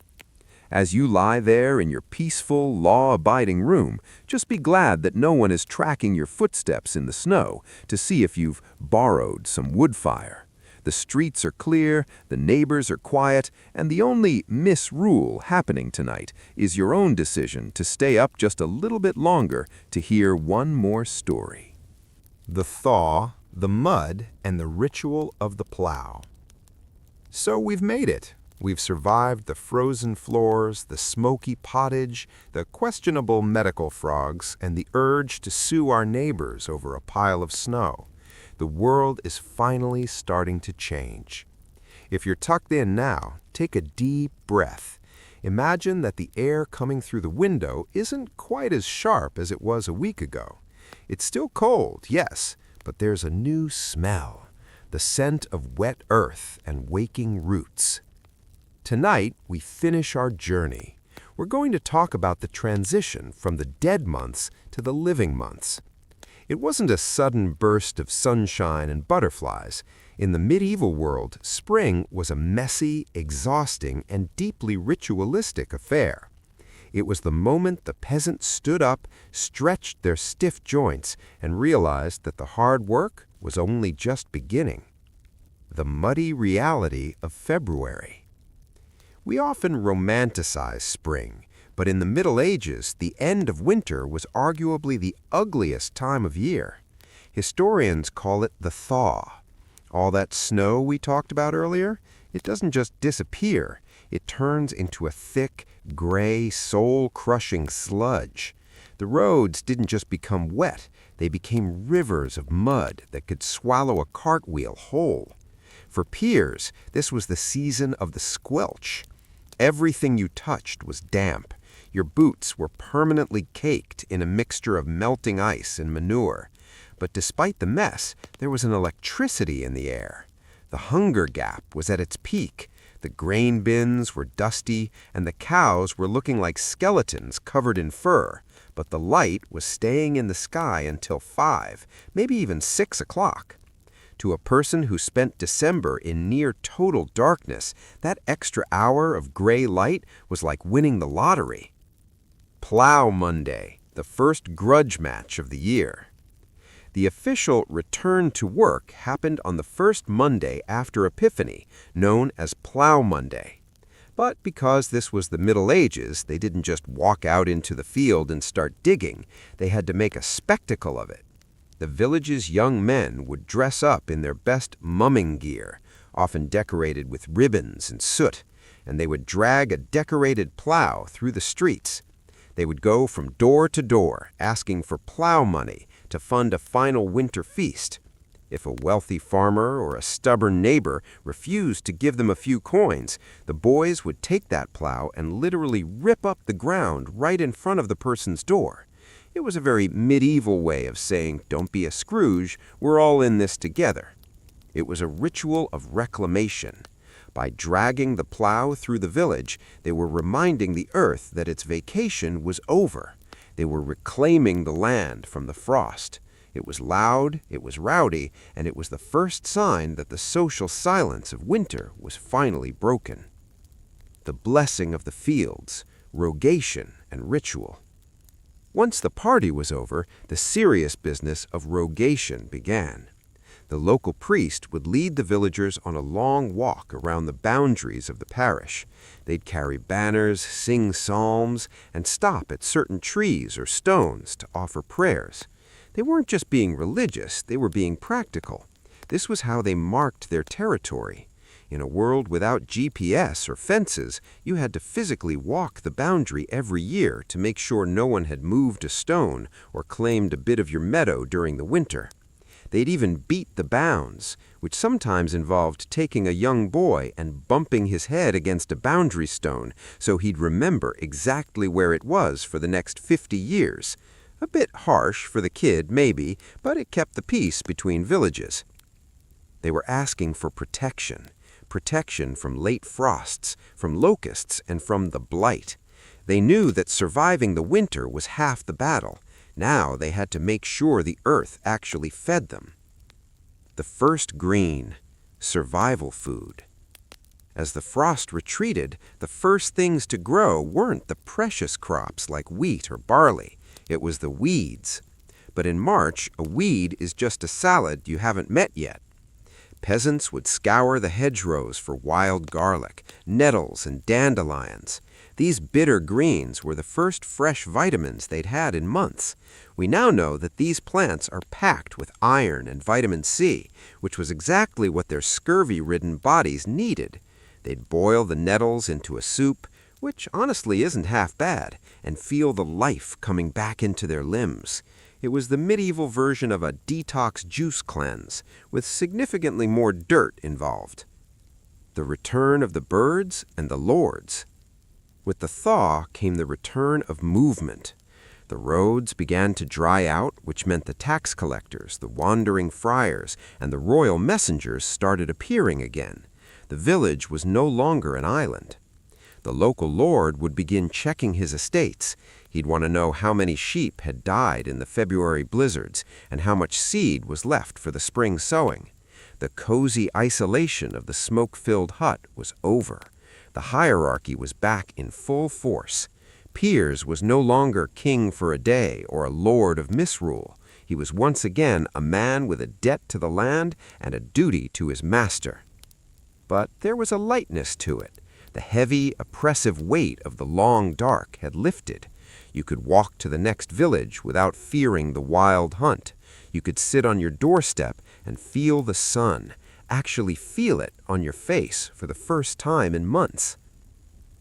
As you lie there in your peaceful, law-abiding room, just be glad that no one is tracking your footsteps in the snow to see if you've borrowed some wood fire. The streets are clear, the neighbors are quiet, and the only misrule happening tonight is your own decision to stay up just a little bit longer to hear one more story. The thaw, the mud, and the ritual of the plow. So we've made it. We've survived the frozen floors, the smoky pottage, the questionable medical frogs, and the urge to sue our neighbors over a pile of snow. The world is finally starting to change. If you're tucked in now, take a deep breath. Imagine that the air coming through the window isn't quite as sharp as it was a week ago. It's still cold, yes, but there's a new smell, the scent of wet earth and waking roots. Tonight, we finish our journey. We're going to talk about the transition from the dead months to the living months. It wasn't a sudden burst of sunshine and butterflies. In the medieval world, spring was a messy, exhausting, and deeply ritualistic affair. It was the moment the peasants stood up, stretched their stiff joints, and realized that the hard work was only just beginning. The muddy reality of February. We often romanticize spring, but in the Middle Ages, the end of winter was arguably the ugliest time of year. Historians call it the thaw. All that snow we talked about earlier, it doesn't just disappear, it turns into a thick, gray, soul-crushing sludge. The roads didn't just become wet, they became rivers of mud that could swallow a cartwheel whole. For peers, this was the season of the squelch. Everything you touched was damp. Your boots were permanently caked in a mixture of melting ice and manure. But despite the mess, there was an electricity in the air. The hunger gap was at its peak. The grain bins were dusty, and the cows were looking like skeletons covered in fur. But the light was staying in the sky until 5, maybe even 6 o'clock. To a person who spent December in near total darkness, that extra hour of gray light was like winning the lottery. Plow Monday, the first grudge match of the year. The official return to work happened on the first Monday after Epiphany, known as Plow Monday. But because this was the Middle Ages, they didn't just walk out into the field and start digging. They had to make a spectacle of it. The village's young men would dress up in their best mumming gear, often decorated with ribbons and soot, and they would drag a decorated plow through the streets. They would go from door to door, asking for plow money to fund a final winter feast. If a wealthy farmer or a stubborn neighbor refused to give them a few coins, the boys would take that plow and literally rip up the ground right in front of the person's door. It was a very medieval way of saying, "Don't be a Scrooge, we're all in this together." It was a ritual of reclamation. By dragging the plow through the village, they were reminding the earth that its vacation was over. They were reclaiming the land from the frost. It was loud, it was rowdy, and it was the first sign that the social silence of winter was finally broken. The blessing of the fields, rogation, and ritual. Once the party was over, the serious business of rogation began. The local priest would lead the villagers on a long walk around the boundaries of the parish. They'd carry banners, sing psalms, and stop at certain trees or stones to offer prayers. They weren't just being religious, they were being practical. This was how they marked their territory. In a world without GPS or fences, you had to physically walk the boundary every year to make sure no one had moved a stone or claimed a bit of your meadow during the winter. They'd even beat the bounds, which sometimes involved taking a young boy and bumping his head against a boundary stone so he'd remember exactly where it was for the next 50 years. A bit harsh for the kid, maybe, but it kept the peace between villages. They were asking for protection from late frosts, from locusts, and from the blight. They knew that surviving the winter was half the battle. Now they had to make sure the earth actually fed them. The first green, survival food. As the frost retreated, the first things to grow weren't the precious crops like wheat or barley. It was the weeds. But in March, a weed is just a salad you haven't met yet. Peasants would scour the hedgerows for wild garlic, nettles, and dandelions. These bitter greens were the first fresh vitamins they'd had in months. We now know that these plants are packed with iron and vitamin C, which was exactly what their scurvy-ridden bodies needed. They'd boil the nettles into a soup, which honestly isn't half bad, and feel the life coming back into their limbs. It was the medieval version of a detox juice cleanse, with significantly more dirt involved. The return of the birds and the lords. With the thaw came the return of movement. The roads began to dry out, which meant the tax collectors, the wandering friars, and the royal messengers started appearing again. The village was no longer an island. The local lord would begin checking his estates. He'd want to know how many sheep had died in the February blizzards and how much seed was left for the spring sowing. The cozy isolation of the smoke-filled hut was over. The hierarchy was back in full force. Piers was no longer king for a day or a lord of misrule. He was once again a man with a debt to the land and a duty to his master. But there was a lightness to it. The heavy, oppressive weight of the long dark had lifted. You could walk to the next village without fearing the wild hunt. You could sit on your doorstep and feel the sun, actually feel it on your face for the first time in months.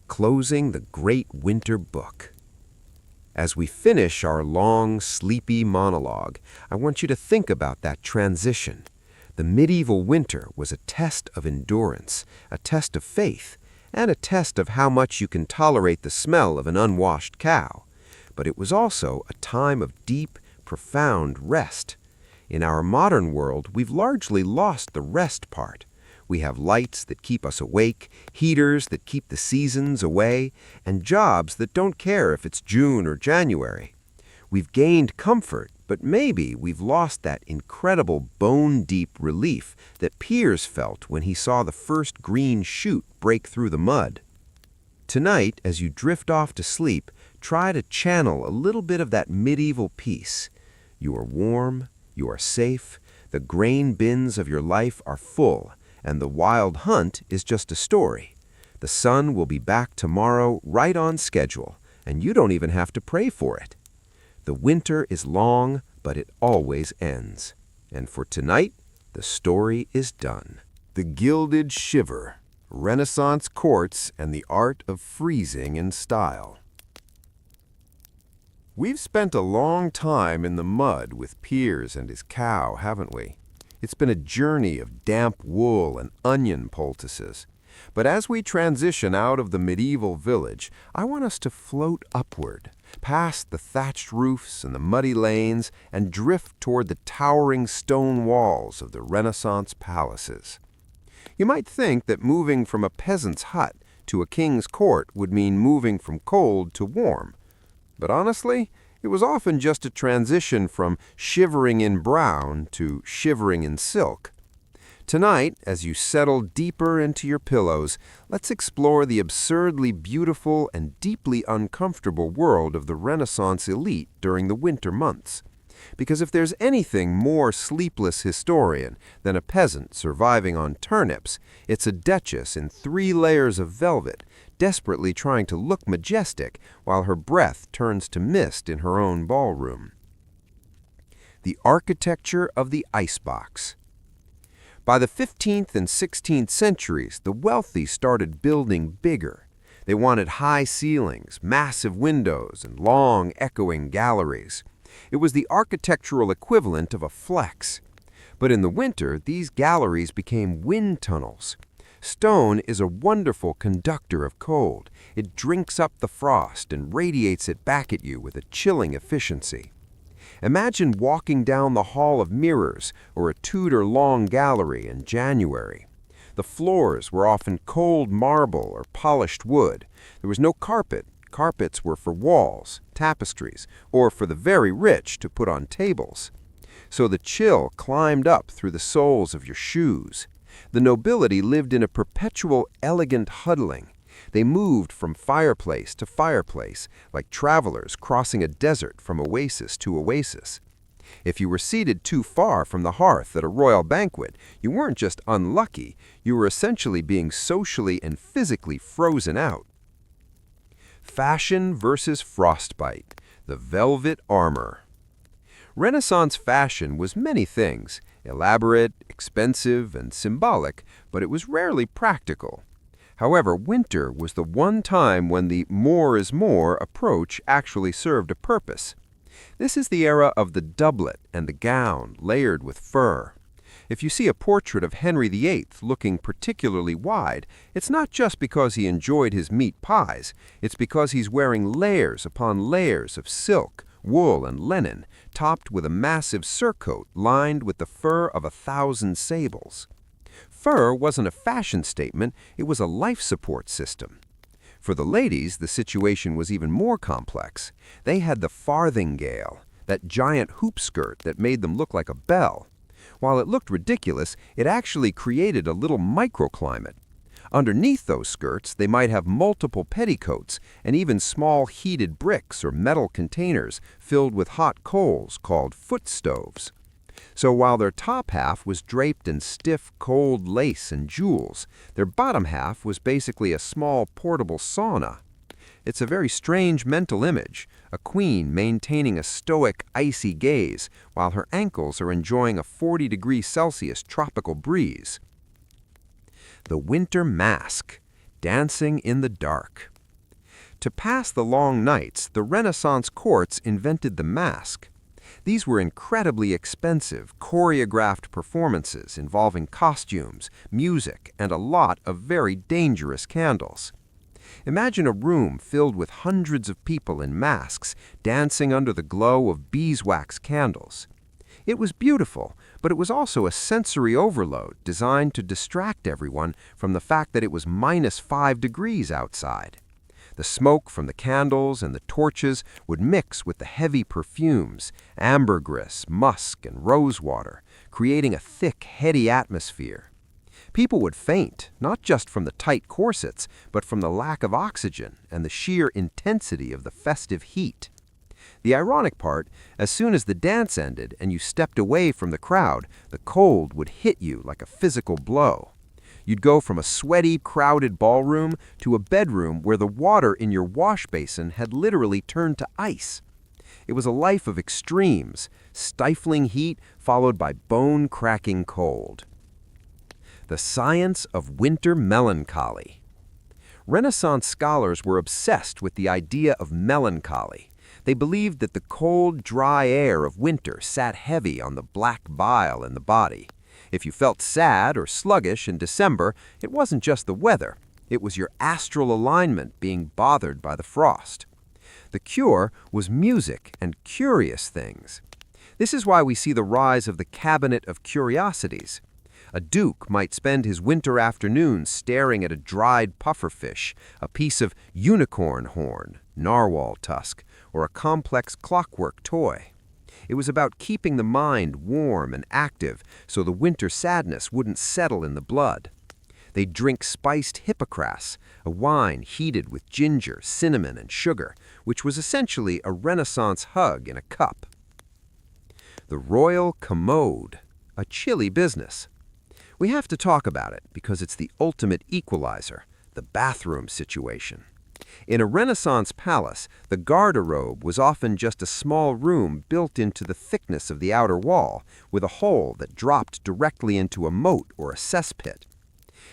Closing the great winter book. As we finish our long, sleepy monologue, I want you to think about that transition. The medieval winter was a test of endurance, a test of faith, and a test of how much you can tolerate the smell of an unwashed cow. But it was also a time of deep, profound rest. In our modern world, we've largely lost the rest part. We have lights that keep us awake, heaters that keep the seasons away, and jobs that don't care if it's June or January. We've gained comfort, but maybe we've lost that incredible bone-deep relief that Piers felt when he saw the first green shoot break through the mud. Tonight, as you drift off to sleep, try to channel a little bit of that medieval peace. You are warm, you are safe, the grain bins of your life are full, and the wild hunt is just a story. The sun will be back tomorrow right on schedule, and you don't even have to pray for it. The winter is long, but it always ends. And for tonight, the story is done. The Gilded Shiver, Renaissance Courts and the Art of Freezing in Style. We've spent a long time in the mud with Piers and his cow, haven't we? It's been a journey of damp wool and onion poultices. But as we transition out of the medieval village, I want us to float upward, past the thatched roofs and the muddy lanes, and drift toward the towering stone walls of the Renaissance palaces. You might think that moving from a peasant's hut to a king's court would mean moving from cold to warm. But honestly, it was often just a transition from shivering in brown to shivering in silk. Tonight, as you settle deeper into your pillows, let's explore the absurdly beautiful and deeply uncomfortable world of the Renaissance elite during the winter months. Because if there's anything more sleepless historian than a peasant surviving on turnips, it's a duchess in 3 layers of velvet, desperately trying to look majestic while her breath turns to mist in her own ballroom. The architecture of the icebox. By the 15th and 16th centuries, the wealthy started building bigger. They wanted high ceilings, massive windows, and long, echoing galleries. It was the architectural equivalent of a flex. But in the winter, these galleries became wind tunnels. Stone is a wonderful conductor of cold. It drinks up the frost and radiates it back at you with a chilling efficiency. Imagine walking down the Hall of Mirrors or a Tudor long gallery in January. The floors were often cold marble or polished wood. There was no carpet. Carpets were for walls, tapestries, or for the very rich to put on tables. So the chill climbed up through the soles of your shoes. The nobility lived in a perpetual elegant huddling. They moved from fireplace to fireplace, like travelers crossing a desert from oasis to oasis. If you were seated too far from the hearth at a royal banquet, you weren't just unlucky, you were essentially being socially and physically frozen out. Fashion versus frostbite, the velvet armor. Renaissance fashion was many things, elaborate, expensive, and symbolic, but it was rarely practical. However, winter was the one time when the more is more approach actually served a purpose. This is the era of the doublet and the gown layered with fur. If you see a portrait of Henry VIII looking particularly wide, it's not just because he enjoyed his meat pies, it's because he's wearing layers upon layers of silk, wool, and linen, topped with a massive surcoat lined with the fur of 1,000 sables. Fur wasn't a fashion statement, it was a life support system. For the ladies, the situation was even more complex. They had the farthingale, that giant hoop skirt that made them look like a bell. While it looked ridiculous, it actually created a little microclimate. Underneath those skirts, they might have multiple petticoats and even small heated bricks or metal containers filled with hot coals called foot stoves. So while their top half was draped in stiff, cold lace and jewels, their bottom half was basically a small portable sauna. It's a very strange mental image, a queen maintaining a stoic, icy gaze while her ankles are enjoying a 40°C tropical breeze. The winter mask, dancing in the dark. To pass the long nights, the Renaissance courts invented the mask. These were incredibly expensive, choreographed performances involving costumes, music, and a lot of very dangerous candles. Imagine a room filled with hundreds of people in masks dancing under the glow of beeswax candles. It was beautiful, but it was also a sensory overload designed to distract everyone from the fact that it was -5 outside. The smoke from the candles and the torches would mix with the heavy perfumes, ambergris, musk, and rosewater, creating a thick, heady atmosphere. People would faint, not just from the tight corsets, but from the lack of oxygen and the sheer intensity of the festive heat. The ironic part, as soon as the dance ended and you stepped away from the crowd, the cold would hit you like a physical blow. You'd go from a sweaty, crowded ballroom to a bedroom where the water in your wash basin had literally turned to ice. It was a life of extremes, stifling heat followed by bone-cracking cold. The science of winter melancholy. Renaissance scholars were obsessed with the idea of melancholy. They believed that the cold, dry air of winter sat heavy on the black bile in the body. If you felt sad or sluggish in December, it wasn't just the weather. It was your astral alignment being bothered by the frost. The cure was music and curious things. This is why we see the rise of the cabinet of curiosities. A duke might spend his winter afternoons staring at a dried pufferfish, a piece of unicorn horn, narwhal tusk, or a complex clockwork toy. It was about keeping the mind warm and active so the winter sadness wouldn't settle in the blood. They'd drink spiced hippocras, a wine heated with ginger, cinnamon, and sugar, which was essentially a Renaissance hug in a cup. The royal commode, a chilly business. We have to talk about it because it's the ultimate equalizer, the bathroom situation. In a Renaissance palace, the garderobe was often just a small room built into the thickness of the outer wall, with a hole that dropped directly into a moat or a cesspit.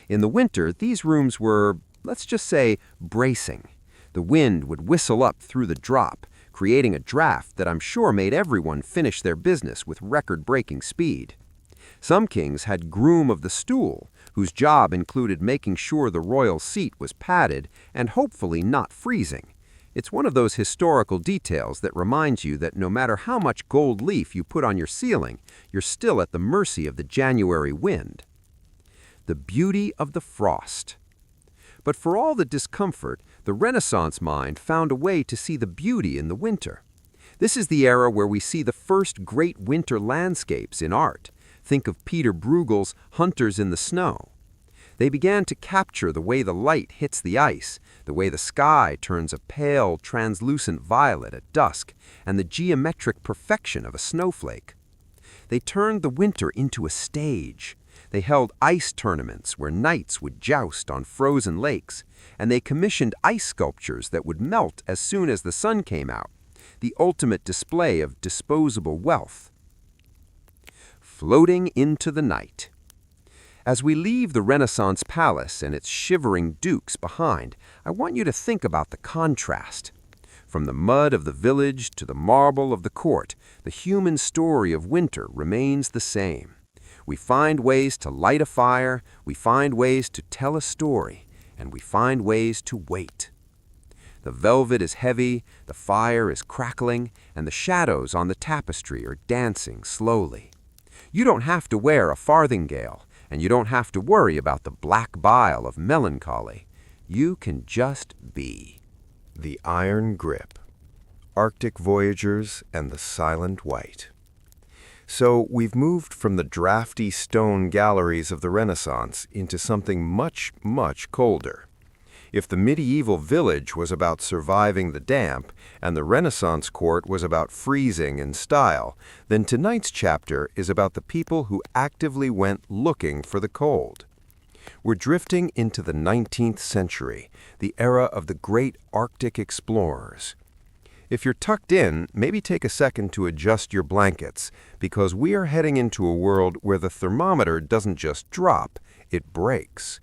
In the winter, these rooms were, let's just say, bracing. The wind would whistle up through the drop, creating a draft that I'm sure made everyone finish their business with record-breaking speed. Some kings had groom of the stool, whose job included making sure the royal seat was padded and hopefully not freezing. It's one of those historical details that reminds you that no matter how much gold leaf you put on your ceiling, you're still at the mercy of the January wind. The beauty of the frost. But for all the discomfort, the Renaissance mind found a way to see the beauty in the winter. This is the era where we see the first great winter landscapes in art. Think of Peter Bruegel's Hunters in the Snow. They began to capture the way the light hits the ice, the way the sky turns a pale, translucent violet at dusk, and the geometric perfection of a snowflake. They turned the winter into a stage. They held ice tournaments where knights would joust on frozen lakes, and they commissioned ice sculptures that would melt as soon as the sun came out, the ultimate display of disposable wealth. Floating into the night. As we leave the Renaissance palace and its shivering dukes behind, I want you to think about the contrast. From the mud of the village to the marble of the court, the human story of winter remains the same. We find ways to light a fire, we find ways to tell a story, and we find ways to wait. The velvet is heavy, the fire is crackling, and the shadows on the tapestry are dancing slowly. You don't have to wear a farthingale, and you don't have to worry about the black bile of melancholy. You can just be. The iron grip, Arctic voyagers, and the silent white. So we've moved from the drafty stone galleries of the Renaissance into something much, much colder. If the medieval village was about surviving the damp and the Renaissance court was about freezing in style, then tonight's chapter is about the people who actively went looking for the cold. We're drifting into the 19th century, the era of the great Arctic explorers. If you're tucked in, maybe take a second to adjust your blankets, because we are heading into a world where the thermometer doesn't just drop, it breaks.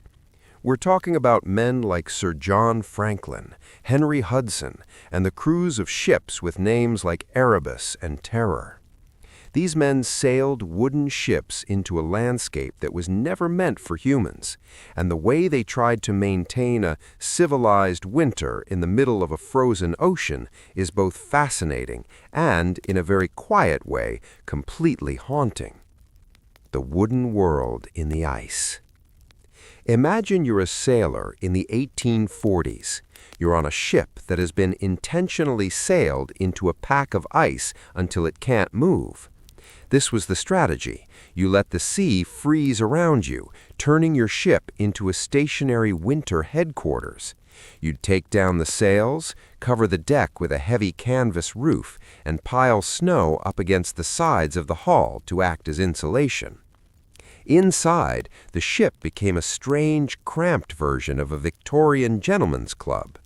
We're talking about men like Sir John Franklin, Henry Hudson, and the crews of ships with names like Erebus and Terror. These men sailed wooden ships into a landscape that was never meant for humans, and the way they tried to maintain a civilized winter in the middle of a frozen ocean is both fascinating and, in a very quiet way, completely haunting. The wooden world in the ice. Imagine you're a sailor in the 1840s. You're on a ship that has been intentionally sailed into a pack of ice until it can't move. This was the strategy. You let the sea freeze around you, turning your ship into a stationary winter headquarters. You'd take down the sails, cover the deck with a heavy canvas roof, and pile snow up against the sides of the hull to act as insulation. Inside, the ship became a strange, cramped version of a Victorian gentleman's club.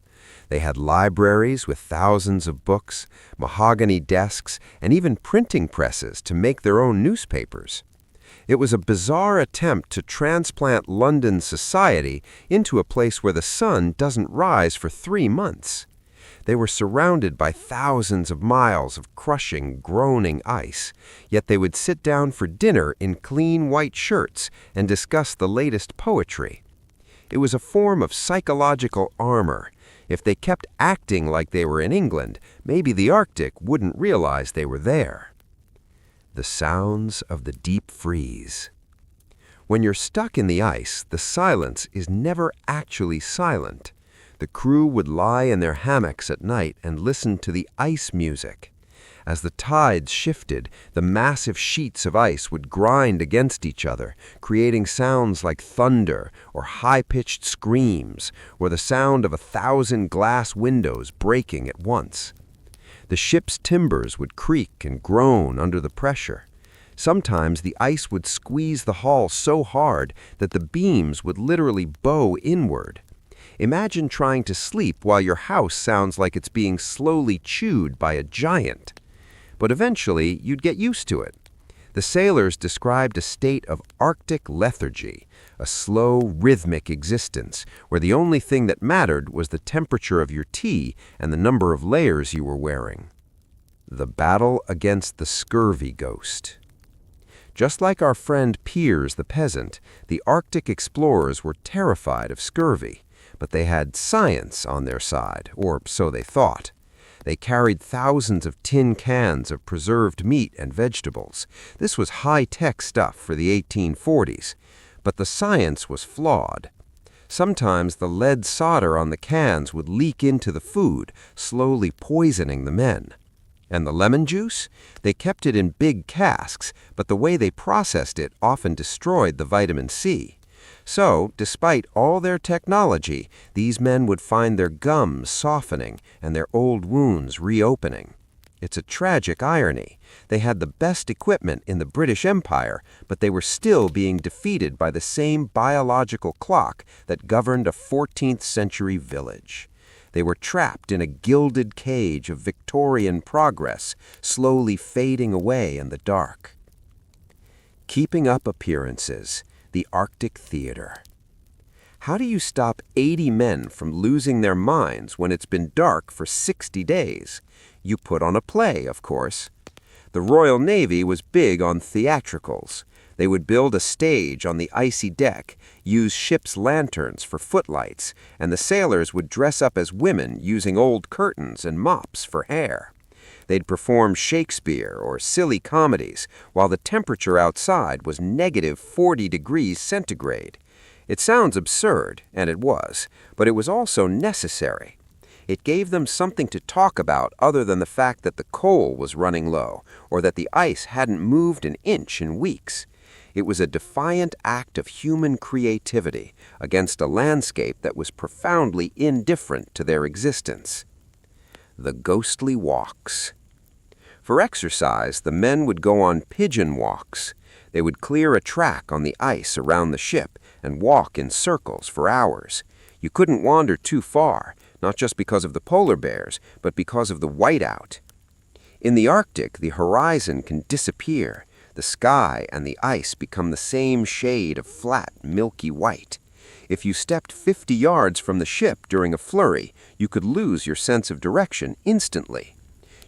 They had libraries with thousands of books, mahogany desks, and even printing presses to make their own newspapers. It was a bizarre attempt to transplant London society into a place where the sun doesn't rise for 3 months. They were surrounded by thousands of miles of crushing, groaning ice, yet they would sit down for dinner in clean white shirts and discuss the latest poetry. It was a form of psychological armor. If they kept acting like they were in England, maybe the Arctic wouldn't realize they were there. The sounds of the deep freeze. When you're stuck in the ice, the silence is never actually silent. The crew would lie in their hammocks at night and listen to the ice music. As the tides shifted, the massive sheets of ice would grind against each other, creating sounds like thunder or high-pitched screams, or the sound of 1,000 glass windows breaking at once. The ship's timbers would creak and groan under the pressure. Sometimes the ice would squeeze the hull so hard that the beams would literally bow inward. Imagine trying to sleep while your house sounds like it's being slowly chewed by a giant. But eventually, you'd get used to it. The sailors described a state of Arctic lethargy, a slow, rhythmic existence where the only thing that mattered was the temperature of your tea and the number of layers you were wearing. The battle against the scurvy ghost. Just like our friend Piers the peasant, the Arctic explorers were terrified of scurvy, but they had science on their side, or so they thought. They carried thousands of tin cans of preserved meat and vegetables. This was high-tech stuff for the 1840s, but the science was flawed. Sometimes the lead solder on the cans would leak into the food, slowly poisoning the men. And the lemon juice? They kept it in big casks, but the way they processed it often destroyed the vitamin C. So, despite all their technology, these men would find their gums softening and their old wounds reopening. It's a tragic irony. They had the best equipment in the British Empire, but they were still being defeated by the same biological clock that governed a 14th century village. They were trapped in a gilded cage of Victorian progress, slowly fading away in the dark. Keeping up appearances. The Arctic Theater. How do you stop 80 men from losing their minds when it's been dark for 60 days? You put on a play, of course. The Royal Navy was big on theatricals. They would build a stage on the icy deck, use ship's lanterns for footlights, and the sailors would dress up as women using old curtains and mops for hair. They'd perform Shakespeare or silly comedies while the temperature outside was negative 40 degrees centigrade. It sounds absurd, and it was, but it was also necessary. It gave them something to talk about other than the fact that the coal was running low or that the ice hadn't moved an inch in weeks. It was a defiant act of human creativity against a landscape that was profoundly indifferent to their existence. The ghostly walks. For exercise, the men would go on pigeon walks. They would clear a track on the ice around the ship and walk in circles for hours. You couldn't wander too far, not just because of the polar bears, but because of the whiteout. In the Arctic, the horizon can disappear. The sky and the ice become the same shade of flat, milky white. If you stepped 50 yards from the ship during a flurry, you could lose your sense of direction instantly.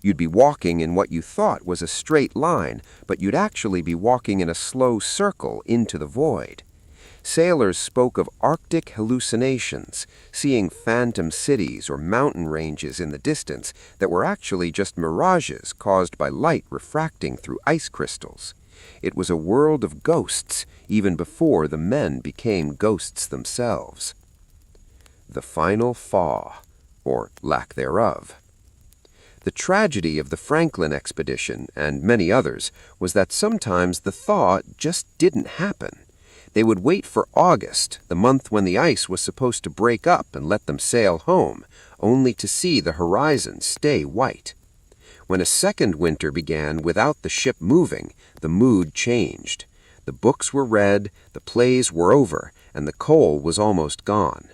You'd be walking in what you thought was a straight line, but you'd actually be walking in a slow circle into the void. Sailors spoke of Arctic hallucinations, seeing phantom cities or mountain ranges in the distance that were actually just mirages caused by light refracting through ice crystals. It was a world of ghosts, even before the men became ghosts themselves. The final thaw, or lack thereof. The tragedy of the Franklin expedition, and many others, was that sometimes the thaw just didn't happen. They would wait for August, the month when the ice was supposed to break up and let them sail home, only to see the horizon stay white. When a second winter began without the ship moving, the mood changed. The books were read, the plays were over, and the coal was almost gone.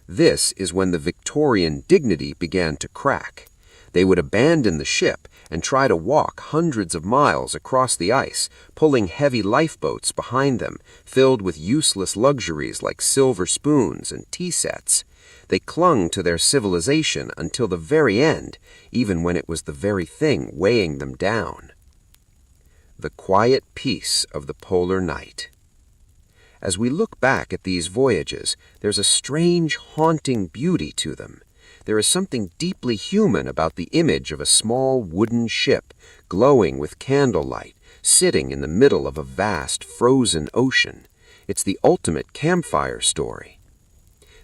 This is when the Victorian dignity began to crack. They would abandon the ship and try to walk hundreds of miles across the ice, pulling heavy lifeboats behind them, filled with useless luxuries like silver spoons and tea sets. They clung to their civilization until the very end, even when it was the very thing weighing them down. The quiet peace of the polar night. As we look back at these voyages, there's a strange, haunting beauty to them. There is something deeply human about the image of a small wooden ship, glowing with candlelight, sitting in the middle of a vast, frozen ocean. It's the ultimate campfire story.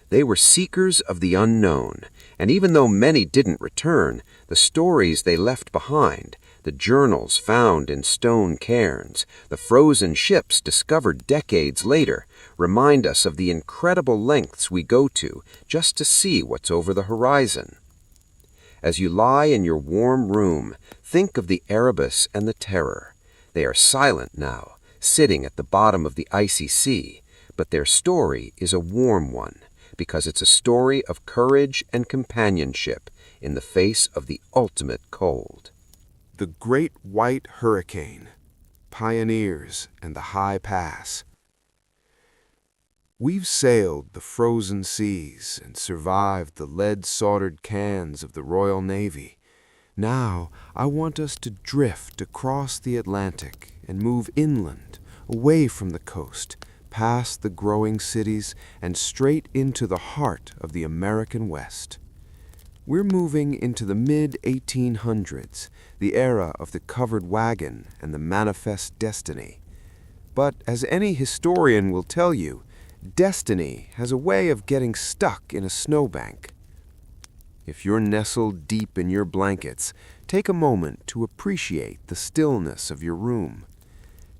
They were seekers of the unknown, and even though many didn't return, the stories they left behind, the The journals found in stone cairns, the frozen ships discovered decades later, remind us of the incredible lengths we go to just to see what's over the horizon. As you lie in your warm room, think of the Erebus and the Terror. They are silent now, sitting at the bottom of the icy sea, but their story is a warm one, because it's a story of courage and companionship in the face of the ultimate cold. The Great White Hurricane, Pioneers, and the High Pass. We've sailed the frozen seas and survived the lead-soldered cans of the Royal Navy. Now, I want us to drift across the Atlantic and move inland, away from the coast, past the growing cities, and straight into the heart of the American West. We're moving into the mid-1800s, the era of the covered wagon and the manifest destiny. But as any historian will tell you, destiny has a way of getting stuck in a snowbank. If you're nestled deep in your blankets, take a moment to appreciate the stillness of your room.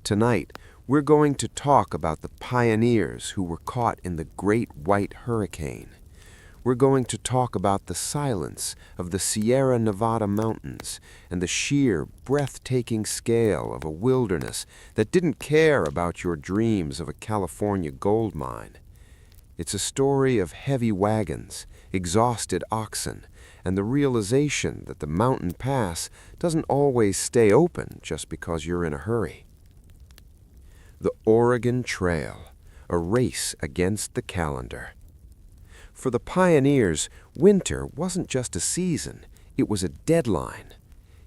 Tonight, we're going to talk about the pioneers who were caught in the Great White Hurricane. We're going to talk about the silence of the Sierra Nevada mountains and the sheer, breathtaking scale of a wilderness that didn't care about your dreams of a California gold mine. It's a story of heavy wagons, exhausted oxen, and the realization that the mountain pass doesn't always stay open just because you're in a hurry. The Oregon Trail, a race against the calendar. For the pioneers, winter wasn't just a season, it was a deadline.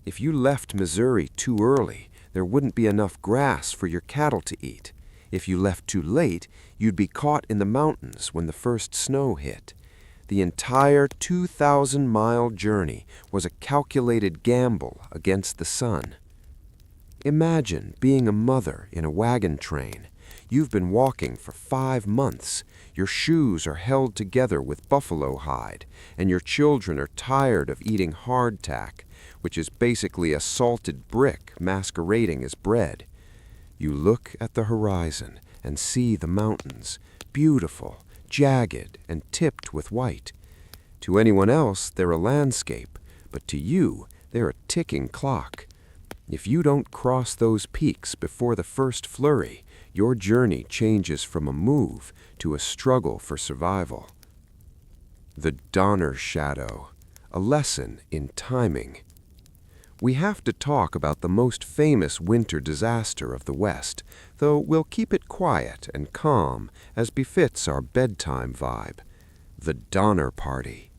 If you left Missouri too early, there wouldn't be enough grass for your cattle to eat. If you left too late, you'd be caught in the mountains when the first snow hit. The entire 2,000-mile journey was a calculated gamble against the sun. Imagine being a mother in a wagon train. You've been walking for 5 months. Your shoes are held together with buffalo hide, and your children are tired of eating hardtack, which is basically a salted brick masquerading as bread. You look at the horizon and see the mountains, beautiful, jagged, and tipped with white. To anyone else, they're a landscape, but to you, they're a ticking clock. If you don't cross those peaks before the first flurry, your journey changes from a move to a struggle for survival. The Donner Shadow, a lesson in timing. We have to talk about the most famous winter disaster of the West, though we'll keep it quiet and calm as befits our bedtime vibe. The Donner Party.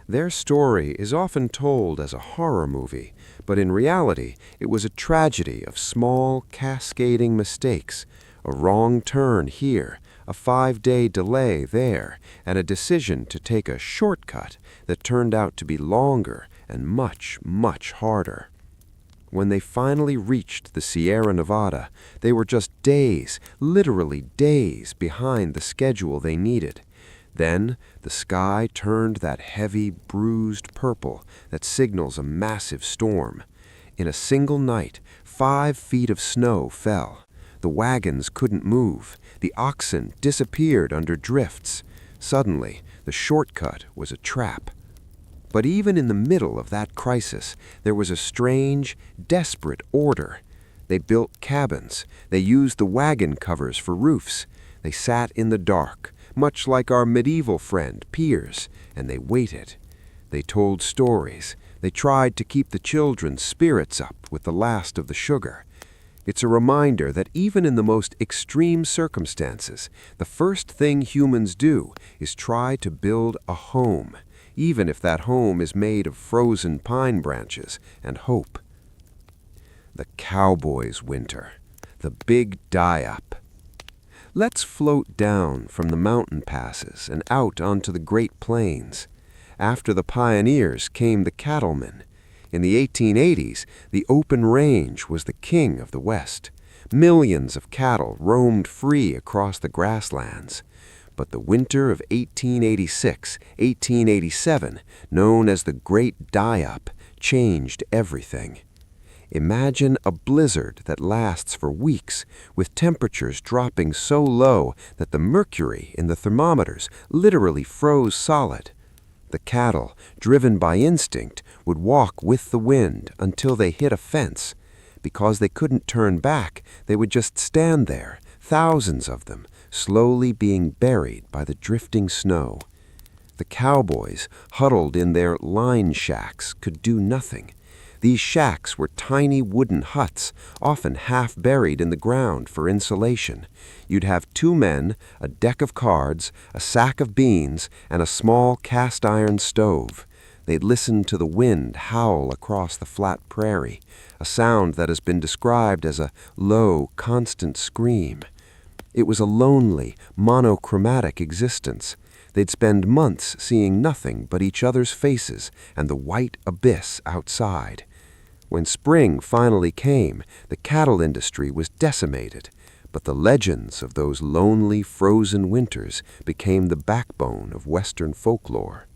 Their story is often told as a horror movie, but in reality, it was a tragedy of small, cascading mistakes. A wrong turn here, a 5-day delay there, and a decision to take a shortcut that turned out to be longer and much, much harder. When they finally reached the Sierra Nevada, they were just days, literally days, behind the schedule they needed. Then the sky turned that heavy, bruised purple that signals a massive storm. In a single night, 5 feet of snow fell. The wagons couldn't move. The oxen disappeared under drifts. Suddenly, the shortcut was a trap. But even in the middle of that crisis, there was a strange, desperate order. They built cabins. They used the wagon covers for roofs. They sat in the dark, much like our medieval friend Piers, and they waited. They told stories. They tried to keep the children's spirits up with the last of the sugar. It's a reminder that even in the most extreme circumstances, the first thing humans do is try to build a home, even if that home is made of frozen pine branches and hope. The cowboys' winter, the big die-up. Let's float down from the mountain passes and out onto the Great Plains. After the pioneers came the cattlemen. In the 1880s, the open range was the king of the West. Millions of cattle roamed free across the grasslands. But the winter of 1886-1887, known as the Great Die-Up, changed everything. Imagine a blizzard that lasts for weeks, with temperatures dropping so low that the mercury in the thermometers literally froze solid. The cattle, driven by instinct, would walk with the wind until they hit a fence. Because they couldn't turn back, they would just stand there, thousands of them, slowly being buried by the drifting snow. The cowboys, huddled in their line shacks, could do nothing. These shacks were tiny wooden huts, often half buried in the ground for insulation. You'd have 2 men, a deck of cards, a sack of beans, and a small cast-iron stove. They'd listen to the wind howl across the flat prairie, a sound that has been described as a low, constant scream. It was a lonely, monochromatic existence. They'd spend months seeing nothing but each other's faces and the white abyss outside. When spring finally came, the cattle industry was decimated, but the legends of those lonely, frozen winters became the backbone of Western folklore.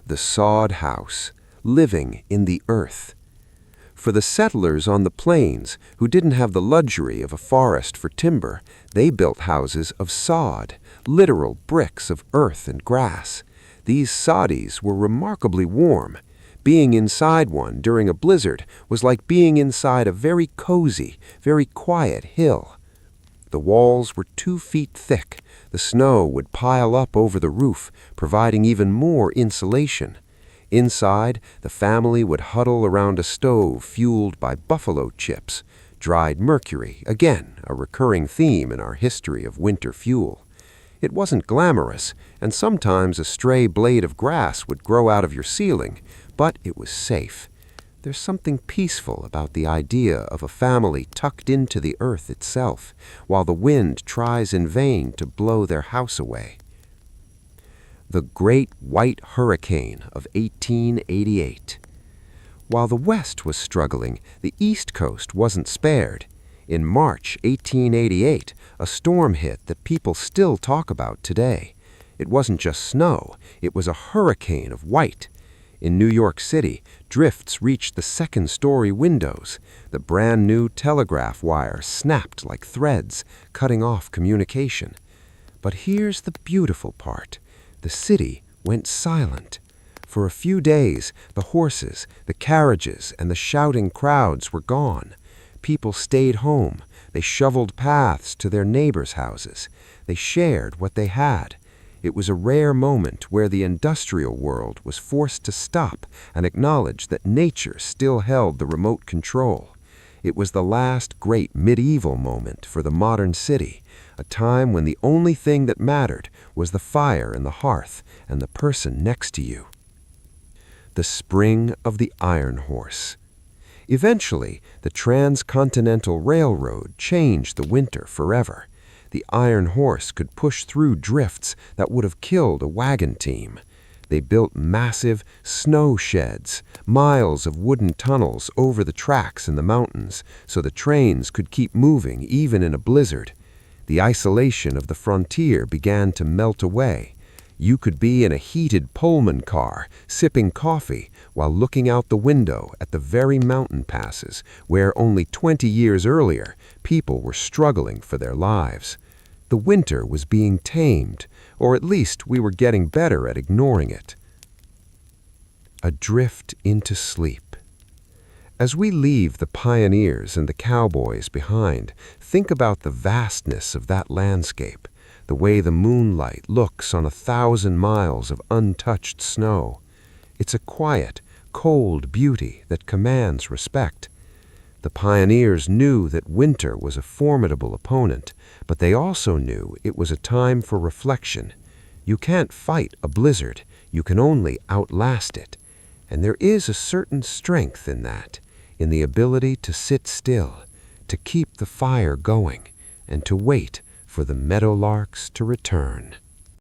The sod house, living in the earth. For the settlers on the plains, who didn't have the luxury of a forest for timber, they built houses of sod, literal bricks of earth and grass. These soddies were remarkably warm. Being inside one during a blizzard was like being inside a very cozy, very quiet hill. The walls were 2 feet thick. The snow would pile up over the roof, providing even more insulation. Inside, the family would huddle around a stove fueled by buffalo chips, dried mercury, again a recurring theme in our history of winter fuel. It wasn't glamorous, and sometimes a stray blade of grass would grow out of your ceiling, but it was safe. There's something peaceful about the idea of a family tucked into the earth itself, while the wind tries in vain to blow their house away. The Great White Hurricane of 1888. While the West was struggling, the East Coast wasn't spared. In March 1888, a storm hit that people still talk about today. It wasn't just snow, it was a hurricane of white. In New York City, drifts reached the second-story windows. The brand-new telegraph wire snapped like threads, cutting off communication. But here's the beautiful part. The city went silent. For a few days, the horses, the carriages, and the shouting crowds were gone. People stayed home. They shoveled paths to their neighbors' houses. They shared what they had. It was a rare moment where the industrial world was forced to stop and acknowledge that nature still held the remote control. It was the last great medieval moment for the modern city, a time when the only thing that mattered was the fire in the hearth and the person next to you. The spring of the Iron Horse. Eventually, the Transcontinental Railroad changed the winter forever. The Iron Horse could push through drifts that would have killed a wagon team. They built massive snow sheds, miles of wooden tunnels over the tracks in the mountains, so the trains could keep moving even in a blizzard. The isolation of the frontier began to melt away. You could be in a heated Pullman car, sipping coffee, while looking out the window at the very mountain passes where only 20 years earlier people were struggling for their lives. The winter was being tamed, or at least we were getting better at ignoring it. A drift into sleep. As we leave the pioneers and the cowboys behind, think about the vastness of that landscape, the way the moonlight looks on 1,000 miles of untouched snow. It's a quiet, cold beauty that commands respect. The pioneers knew that winter was a formidable opponent, but they also knew it was a time for reflection. You can't fight a blizzard, you can only outlast it. And there is a certain strength in that, in the ability to sit still, to keep the fire going, and to wait for the meadowlarks to return.